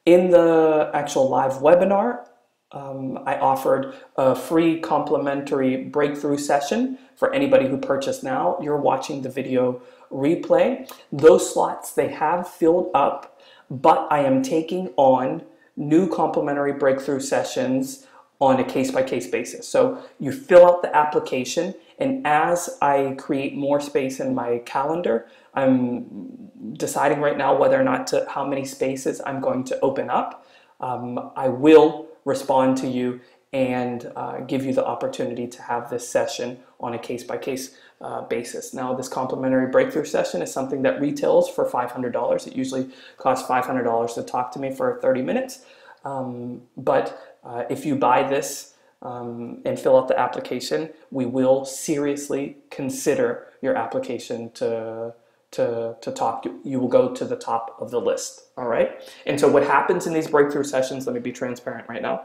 In the actual live webinar, I offered a free complimentary breakthrough session for anybody who purchased now. You're watching the video replay. Those slots, they have filled up, but I am taking on new complimentary breakthrough sessions on a case-by-case basis. So you fill out the application, and as I create more space in my calendar, I'm deciding right now whether or not how many spaces I'm going to open up. I will respond to you and give you the opportunity to have this session on a case-by-case basis. Now, this complimentary breakthrough session is something that retails for $500. It usually costs $500 to talk to me for 30 minutes. But if you buy this and fill out the application, we will seriously consider your application to talk. You will go to the top of the list, all right? And so what happens in these breakthrough sessions, let me be transparent right now,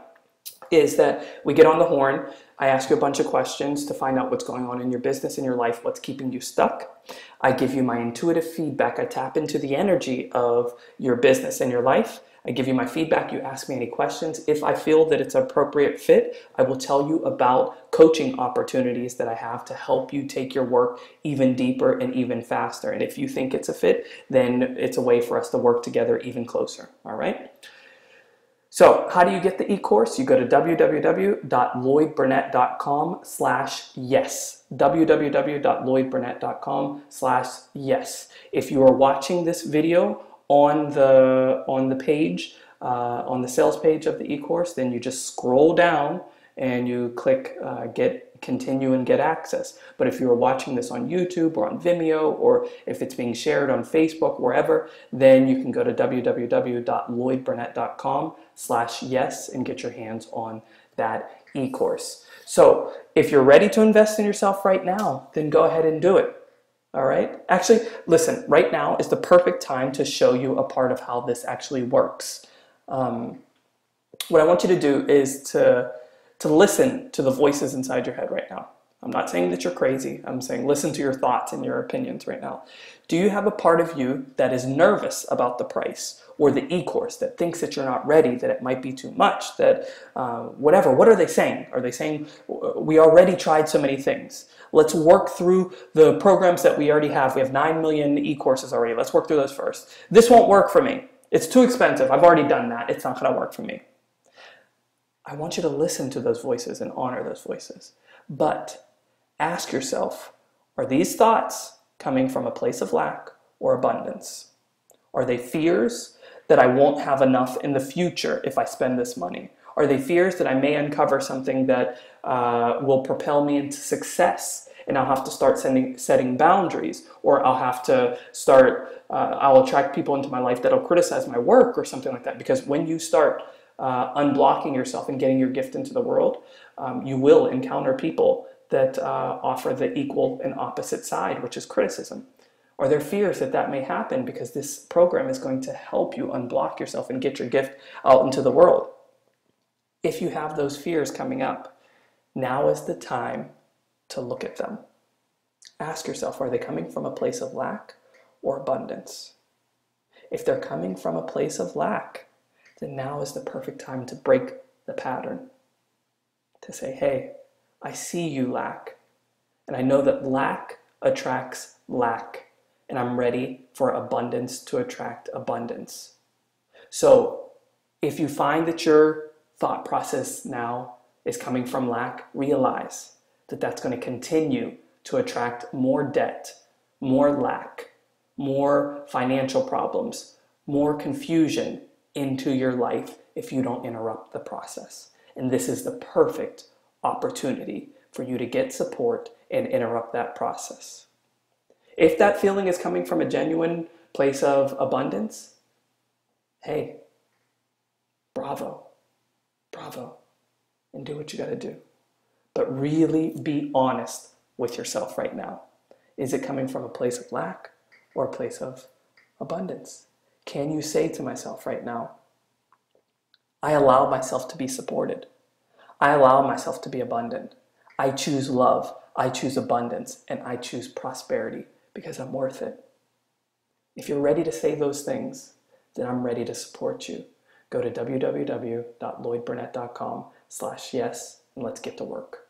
is that we get on the horn, I ask you a bunch of questions to find out what's going on in your business, in your life, what's keeping you stuck. I give you my intuitive feedback. I tap into the energy of your business and your life. I give you my feedback. You ask me any questions. If I feel that it's an appropriate fit, I will tell you about coaching opportunities that I have to help you take your work even deeper and even faster. And if you think it's a fit, then it's a way for us to work together even closer. All right? So how do you get the e-course? You go to www.lloydburnett.com/yes. www.lloydburnett.com/yes. If you are watching this video on the page, on the sales page of the e-course, then you just scroll down and you click get continue and get access. But if you're watching this on YouTube or on Vimeo, or if it's being shared on Facebook, wherever, then you can go to www.lloydburnett.com/yes and get your hands on that e-course. So if you're ready to invest in yourself right now, then go ahead and do it. All right? Actually, listen, right now is the perfect time to show you a part of how this actually works. What I want you to do is to listen to the voices inside your head right now. I'm not saying that you're crazy. I'm saying listen to your thoughts and your opinions right now. Do you have a part of you that is nervous about the price or the e-course, that thinks that you're not ready, that it might be too much, that whatever? What are they saying? Are they saying, we already tried so many things? Let's work through the programs that we already have. We have 9 million e-courses already. Let's work through those first. This won't work for me. It's too expensive. I've already done that. It's not going to work for me. I want you to listen to those voices and honor those voices. But ask yourself, are these thoughts coming from a place of lack or abundance? Are they fears that I won't have enough in the future if I spend this money? Are they fears that I may uncover something that will propel me into success, and I'll have to start setting boundaries, or I'll have to start, I'll attract people into my life that'll criticize my work or something like that? Because when you start unblocking yourself and getting your gift into the world, you will encounter people that offer the equal and opposite side, which is criticism. Are there fears that that may happen because this program is going to help you unblock yourself and get your gift out into the world? If you have those fears coming up, now is the time to look at them. Ask yourself, are they coming from a place of lack or abundance? If they're coming from a place of lack, then now is the perfect time to break the pattern. To say, hey, I see you lack, and I know that lack attracts lack, and I'm ready for abundance to attract abundance. So if you find that your thought process now is coming from lack, realize that that's going to continue to attract more debt, more lack, more financial problems, more confusion into your life if you don't interrupt the process. And this is the perfect opportunity for you to get support and interrupt that process. If that feeling is coming from a genuine place of abundance, hey, bravo, and do what you got to do. But really be honest with yourself right now. Is it coming from a place of lack or a place of abundance? Can you say to myself right now, I allow myself to be supported. I allow myself to be abundant. I choose love. I choose abundance. And I choose prosperity because I'm worth it. If you're ready to say those things, then I'm ready to support you. Go to www.lloydburnett.com/yes and let's get to work.